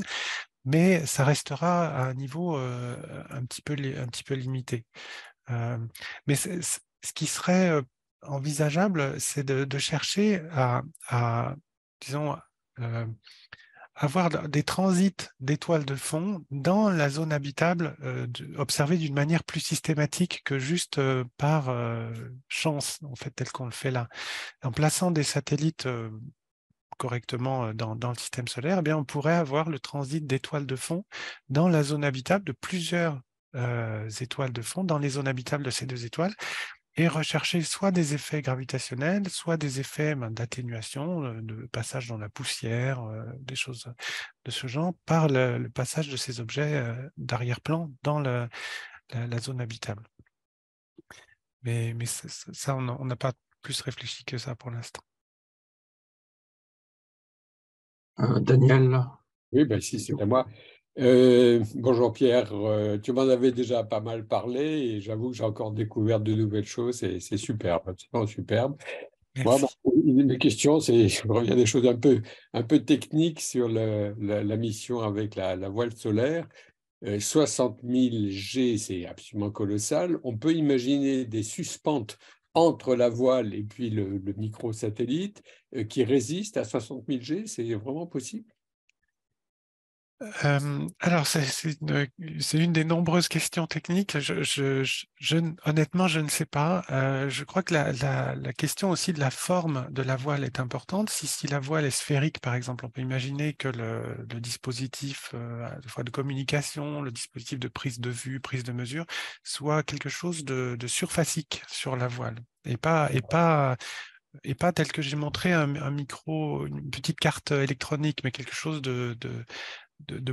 mais ça restera à un niveau un petit peu limité. Mais ce qui serait envisageable, c'est de chercher à disons, avoir des transits d'étoiles de fond dans la zone habitable, observée d'une manière plus systématique que juste par chance, en fait, tel qu'on le fait là. En plaçant des satellites correctement dans le système solaire, eh bien, on pourrait avoir le transit d'étoiles de fond dans la zone habitable de plusieurs étoiles de fond, dans les zones habitables de ces deux étoiles, et rechercher soit des effets gravitationnels, soit des effets d'atténuation, de passage dans la poussière, des choses de ce genre, par le passage de ces objets d'arrière-plan dans la zone habitable. Mais ça, on n'a pas plus réfléchi que ça pour l'instant. Daniel? Oui, ben, si c'est à moi. Bonjour Pierre, tu m'en avais déjà pas mal parlé et j'avoue que j'ai encore découvert de nouvelles choses et c'est superbe, absolument superbe. Moi, Merci. une de mes questions, c'est, je reviens à des choses un peu techniques sur la mission avec la voile solaire. 60 000 G, c'est absolument colossal. On peut imaginer des suspentes entre la voile et puis le microsatellite qui résistent à 60 000 G, c'est vraiment possible? Alors, c'est une des nombreuses questions techniques. Honnêtement, je ne sais pas. Je crois que la question aussi de la forme de la voile est importante. Si la voile est sphérique, par exemple, on peut imaginer que le dispositif à la fois de communication, le dispositif de prise de vue, prise de mesure, soit quelque chose de surfacique sur la voile et pas tel que j'ai montré un micro, une petite carte électronique, mais quelque chose de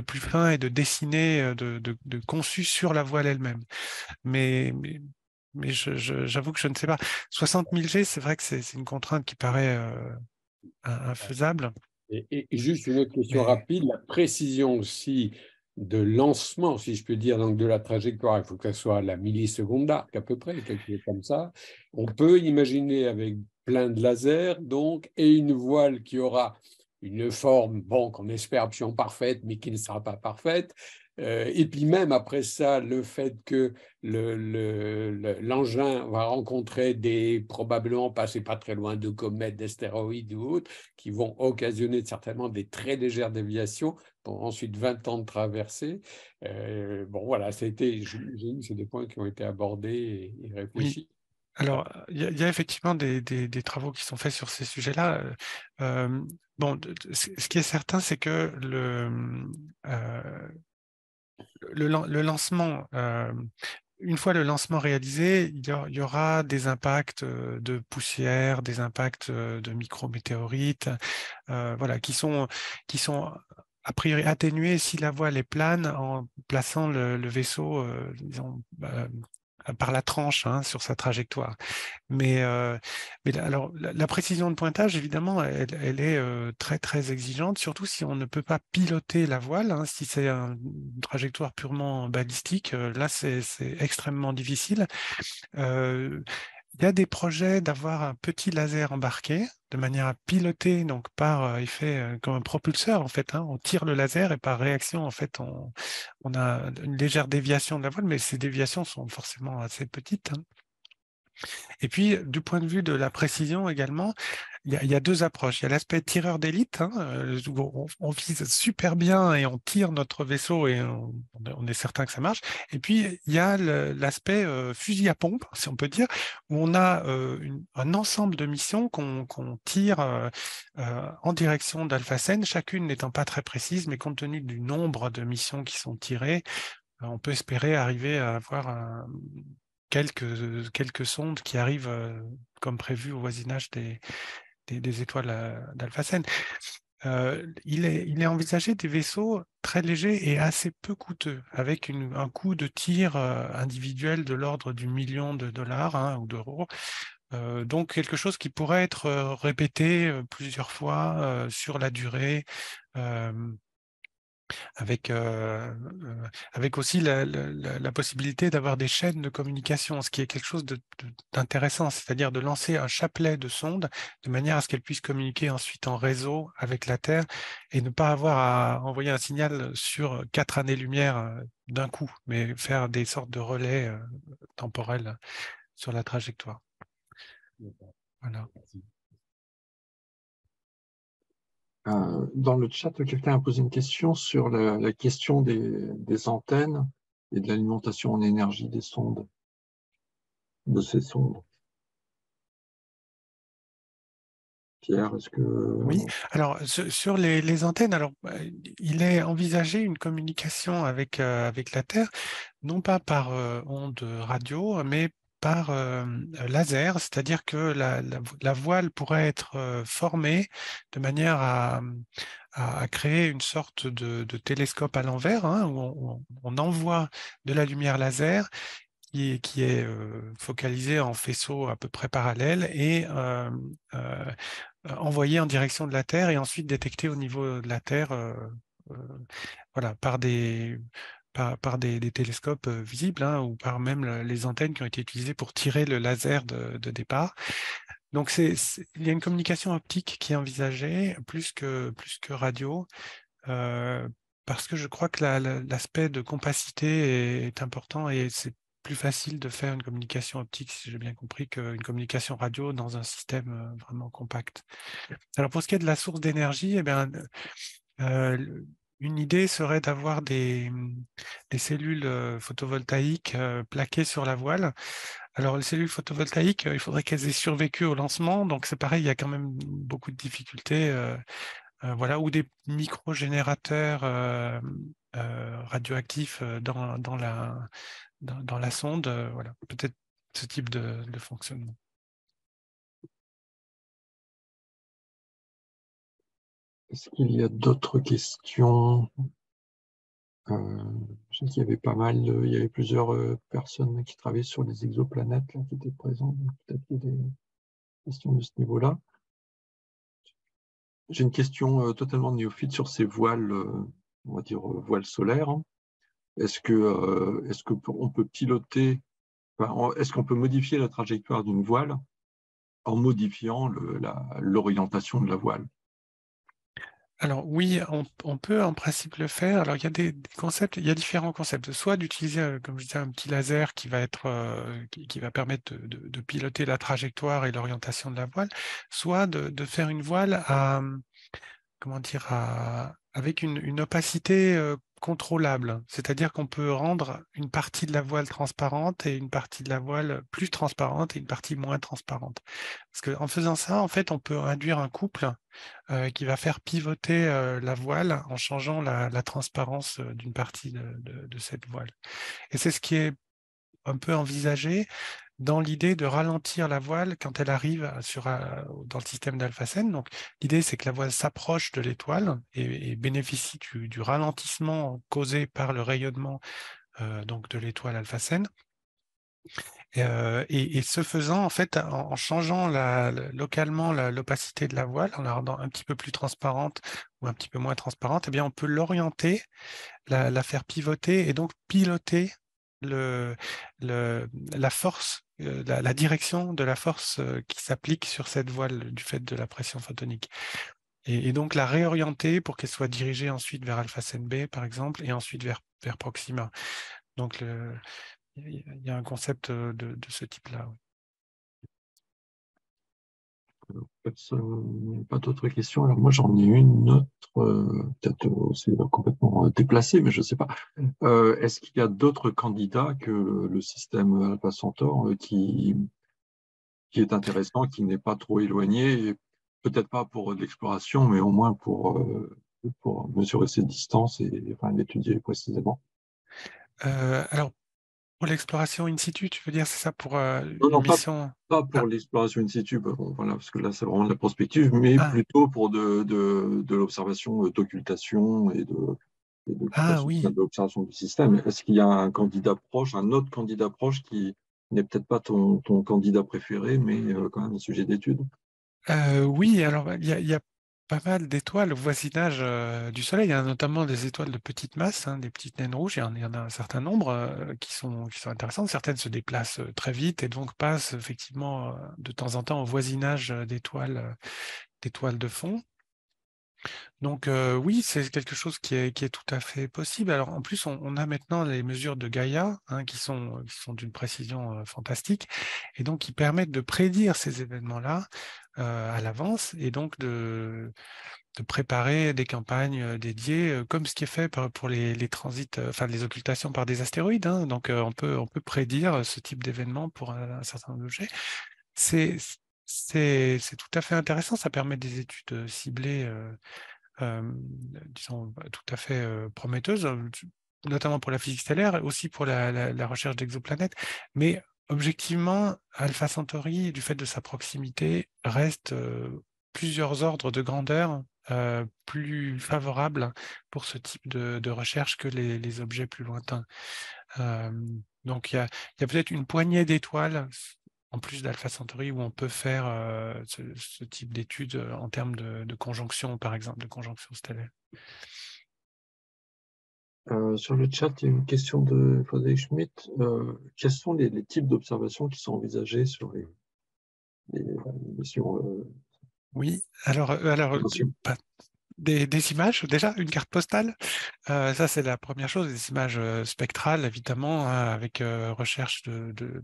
plus fin et de dessiné, de conçu sur la voile elle-même. Mais, mais, mais j'avoue que je ne sais pas. 60 000 G, c'est vrai que c'est une contrainte qui paraît infaisable. Et juste une autre question Mais rapide, la précision aussi de lancement, si je peux dire, donc de la trajectoire, il faut que ça soit à la milliseconde d'arc à peu près, quelque chose comme ça. On peut imaginer avec plein de lasers, donc, et une voile qui aura une forme, bon, qu'on espère absolument parfaite, mais qui ne sera pas parfaite. Et puis même après ça, le fait que l'engin va rencontrer probablement passer pas très loin de comètes, d'astéroïdes ou autres, qui vont occasionner certainement des très légères déviations pour ensuite 20 ans de traversée. Bon, voilà, c'est des points qui ont été abordés et oui. réfléchis. Alors, il y a effectivement des travaux qui sont faits sur ces sujets-là. Bon, ce qui est certain, c'est que euh, le lancement, une fois le lancement réalisé, il y aura des impacts de poussière, des impacts de micrométéorites, voilà, qui sont a priori atténués si la voile est plane en plaçant le vaisseau, disons, par la tranche hein, sur sa trajectoire. Alors, la précision de pointage, évidemment, elle est très, très exigeante, surtout si on ne peut pas piloter la voile. Hein, si c'est une trajectoire purement balistique, là, c'est extrêmement difficile. Il y a des projets d'avoir un petit laser embarqué de manière à piloter donc par effet comme un propulseur en fait. Hein, on tire le laser et par réaction en fait on a une légère déviation de la voile, mais ces déviations sont forcément assez petites. Hein. Et puis, du point de vue de la précision également, il y a deux approches. Il y a l'aspect tireur d'élite, hein, où on vise super bien et on tire notre vaisseau et on est certain que ça marche. Et puis, il y a l'aspect fusil à pompe, si on peut dire, où on a un ensemble de missions qu'on tire en direction d'Alpha-Centaure, chacune n'étant pas très précise, mais compte tenu du nombre de missions qui sont tirées, on peut espérer arriver à avoir quelques sondes qui arrivent comme prévu au voisinage des étoiles d'Alpha Centaure. Il est envisagé des vaisseaux très légers et assez peu coûteux, avec un coût de tir individuel de l'ordre du million de dollars hein, ou d'euros. Donc quelque chose qui pourrait être répété plusieurs fois sur la durée. Avec, avec aussi la possibilité d'avoir des chaînes de communication, ce qui est quelque chose d'intéressant, c'est-à-dire de lancer un chapelet de sondes de manière à ce qu'elles puissent communiquer ensuite en réseau avec la Terre et ne pas avoir à envoyer un signal sur 4 années-lumière d'un coup, mais faire des sortes de relais temporels sur la trajectoire. Voilà. Dans le chat, quelqu'un a posé une question sur la question des antennes et de l'alimentation en énergie des sondes, de ces sondes. Pierre, est-ce que... Oui, alors sur les antennes, alors il est envisagé une communication avec la Terre, non pas par onde radio, mais par laser, c'est-à-dire que la voile pourrait être formée de manière à créer une sorte de télescope à l'envers, hein, où on envoie de la lumière laser qui est focalisée en faisceau à peu près parallèle et envoyé en direction de la Terre et ensuite détecté au niveau de la Terre voilà, par des télescopes visibles, hein, ou par même les antennes qui ont été utilisées pour tirer le laser de départ. Donc il y a une communication optique qui est envisagée plus que radio, parce que je crois que l'aspect de compacité est important et c'est plus facile de faire une communication optique, si j'ai bien compris, qu'une communication radio dans un système vraiment compact. Alors pour ce qui est de la source d'énergie, eh bien, une idée serait d'avoir des cellules photovoltaïques plaquées sur la voile. Alors les cellules photovoltaïques, il faudrait qu'elles aient survécu au lancement, donc c'est pareil, il y a quand même beaucoup de difficultés. Voilà, ou des micro-générateurs radioactifs dans la sonde, voilà, peut-être ce type de fonctionnement. Est-ce qu'il y a d'autres questions? Je sais qu'il y avait il y avait plusieurs personnes qui travaillaient sur les exoplanètes là, qui étaient présentes. Donc peut-être qu'il y a des questions de ce niveau-là. J'ai une question totalement néophyte sur ces voiles, on va dire voiles solaires. Est-ce qu'on peut piloter, est-ce qu'on peut modifier la trajectoire d'une voile en modifiant l'orientation de la voile? Alors oui, on peut en principe le faire. Alors il y a des concepts, il y a différents concepts. Soit d'utiliser, comme je disais, un petit laser qui va qui va permettre de piloter la trajectoire et l'orientation de la voile, soit de faire une voile comment dire, avec une opacité contrôlable. C'est-à-dire qu'on peut rendre une partie de la voile transparente et une partie de la voile plus transparente et une partie moins transparente. Parce qu'en faisant ça, en fait, on peut induire un couple qui va faire pivoter la voile en changeant la transparence d'une partie de cette voile. Et c'est ce qui est un peu envisagé dans l'idée de ralentir la voile quand elle arrive dans le système d'Alphasen. Donc, l'idée, c'est que la voile s'approche de l'étoile et bénéficie du ralentissement causé par le rayonnement donc de l'étoile Alphasen. Et ce faisant, en fait, en changeant localement l'opacité de la voile, en la rendant un petit peu plus transparente ou un petit peu moins transparente, eh bien, on peut l'orienter, la faire pivoter et donc piloter la force, la direction de la force qui s'applique sur cette voile du fait de la pression photonique. Et donc la réorienter pour qu'elle soit dirigée ensuite vers Alphasen B, par exemple, et ensuite vers Proxima. Donc il y a un concept de ce type-là. Oui. Pas d'autres questions. Alors moi j'en ai une autre, peut-être aussi complètement déplacée, mais je ne sais pas. Est-ce qu'il y a d'autres candidats que le système Alpha Centaure qui est intéressant, qui n'est pas trop éloigné, et peut-être pas pour de l'exploration, mais au moins pour mesurer ses distances et enfin, l'étudier précisément? Alors, pour l'exploration in situ, tu veux dire, c'est ça, pour Non, une non, mission? pas pour Ah, l'exploration in situ, bon, voilà, parce que là, c'est vraiment de la prospective, mais plutôt pour de l'observation d'occultation et d'occultation, oui. de l'observation du système. Est-ce qu'il y a un candidat proche, un autre candidat proche qui n'est peut-être pas ton candidat préféré, mais quand même un sujet d'étude? Oui, alors il y a pas mal d'étoiles au voisinage du Soleil. Il y a notamment des étoiles de petite masse, hein, des petites naines rouges. Il y en a un certain nombre qui sont intéressantes. Certaines se déplacent très vite et donc passent effectivement de temps en temps au voisinage d'étoiles de fond. Donc oui, c'est quelque chose qui est tout à fait possible. Alors en plus, on a maintenant les mesures de Gaïa hein, qui sont d'une précision fantastique et donc qui permettent de prédire ces événements-là à l'avance et donc de préparer des campagnes dédiées, comme ce qui est fait pour les transits, enfin les occultations par des astéroïdes. Hein. Donc on peut prédire ce type d'événement pour un certain nombre d'objets. C'est tout à fait intéressant. Ça permet des études ciblées. Disons, tout à fait prometteuse, notamment pour la physique stellaire, aussi pour la recherche d'exoplanètes. Mais objectivement, Alpha Centauri, du fait de sa proximité, reste plusieurs ordres de grandeur plus favorables pour ce type de recherche que les objets plus lointains. Donc il y a peut-être une poignée d'étoiles en plus d'Alpha Centauri, où on peut faire ce type d'études en termes de conjonction, par exemple, de conjonction stellaire. Sur le chat, il y a une question de Frédéric Schmitt. Quels sont les types d'observations qui sont envisagées sur les missions Oui, alors attention. des images, déjà, une carte postale. Ça, c'est la première chose, des images spectrales, évidemment, hein, avec recherche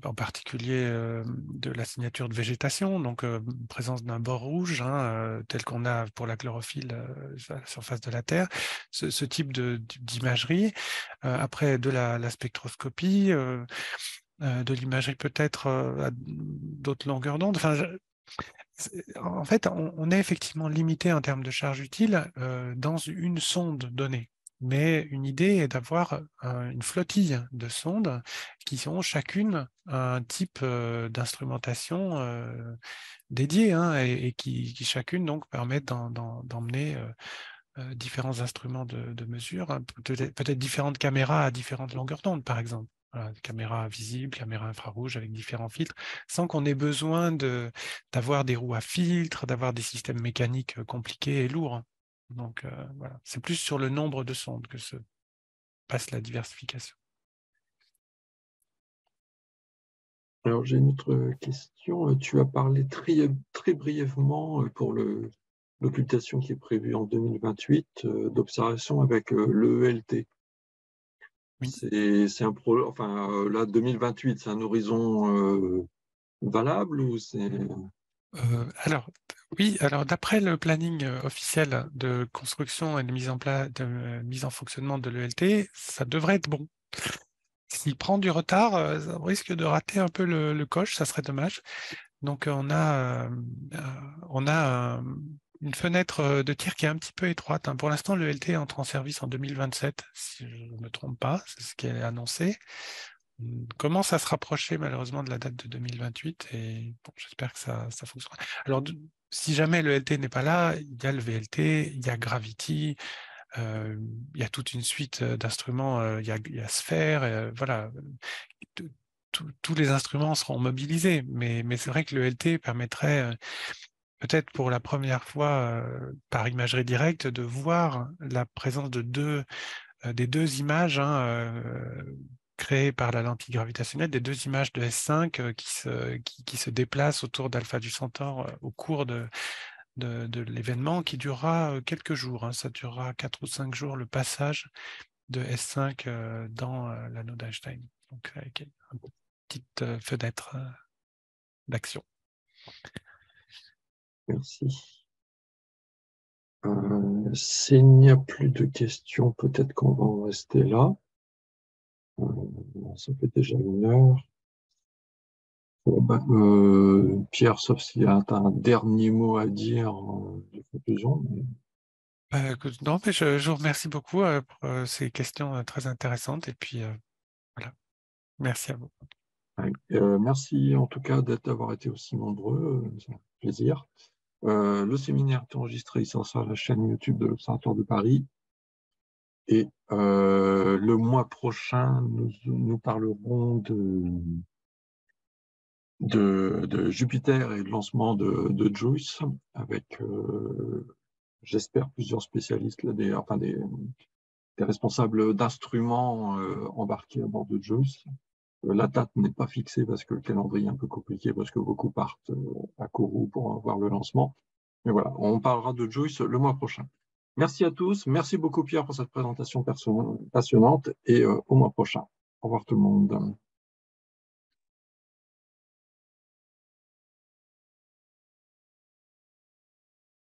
en particulier de la signature de végétation, donc présence d'un bord rouge, hein, tel qu'on a pour la chlorophylle à la surface de la Terre, ce type d'imagerie. Après, de la spectroscopie, de l'imagerie peut-être à d'autres longueurs d'onde. Enfin, en fait, on est effectivement limité en termes de charge utile dans une sonde donnée. Mais une idée est d'avoir une flottille de sondes qui ont chacune un type d'instrumentation dédié, hein, et qui chacune donc permettent d'emmener différents instruments de mesure, hein, peut-être différentes caméras à différentes longueurs d'onde, par exemple. Voilà, caméra visible, caméra infrarouge avec différents filtres, sans qu'on ait besoin d'avoir des roues à filtres, d'avoir des systèmes mécaniques compliqués et lourds. Donc voilà, c'est plus sur le nombre de sondes que se passe la diversification. Alors, j'ai une autre question. Tu as parlé très brièvement pour l'occultation qui est prévue en 2028 d'observation avec l'EELT. Oui. C'est un enfin, là, 2028, c'est un horizon valable ou c'est... Alors, oui, alors d'après le planning officiel de construction et de mise en fonctionnement de l'ELT, ça devrait être bon. S'il prend du retard, ça risque de rater un peu le coche, ça serait dommage. Donc on a une fenêtre de tir qui est un petit peu étroite, hein. Pour l'instant, le LT entre en service en 2027, si je ne me trompe pas, c'est ce qui est annoncé. On commence à se rapprocher malheureusement de la date de 2028 et bon, j'espère que ça fonctionnera. Alors, si jamais le LT n'est pas là, il y a le VLT, il y a Gravity, il y a toute une suite d'instruments, il y a Sphere, voilà. Tous les instruments seront mobilisés, mais c'est vrai que le LT permettrait peut-être pour la première fois par imagerie directe de voir la présence des deux images, hein, créées par la lentille gravitationnelle, des deux images de S5 qui se déplacent autour d'Alpha du Centaure au cours de l'événement qui durera quelques jours, hein. Ça durera 4 ou 5 jours le passage de S5 dans l'anneau d'Einstein. Donc avec une petite fenêtre d'action. Merci. S'il n'y a plus de questions, peut-être qu'on va en rester là. Ça fait déjà 1 heure. Pierre, sauf s'il y a un dernier mot à dire de conclusion. Écoute, non, mais je vous remercie beaucoup pour ces questions très intéressantes. Et puis, voilà, merci à vous. Merci en tout cas d'avoir été aussi nombreux. C'est un plaisir. Le séminaire est enregistré ici sur la chaîne YouTube de l'Observatoire de Paris. Et le mois prochain, nous parlerons de Jupiter et le lancement de JUICE avec, j'espère, plusieurs spécialistes, là, des responsables d'instruments embarqués à bord de JUICE. La date n'est pas fixée parce que le calendrier est un peu compliqué, parce que beaucoup partent à Kourou pour voir le lancement. Mais voilà, on parlera de JUICE le mois prochain. Merci à tous. Merci beaucoup, Pierre, pour cette présentation passionnante et au mois prochain. Au revoir tout le monde.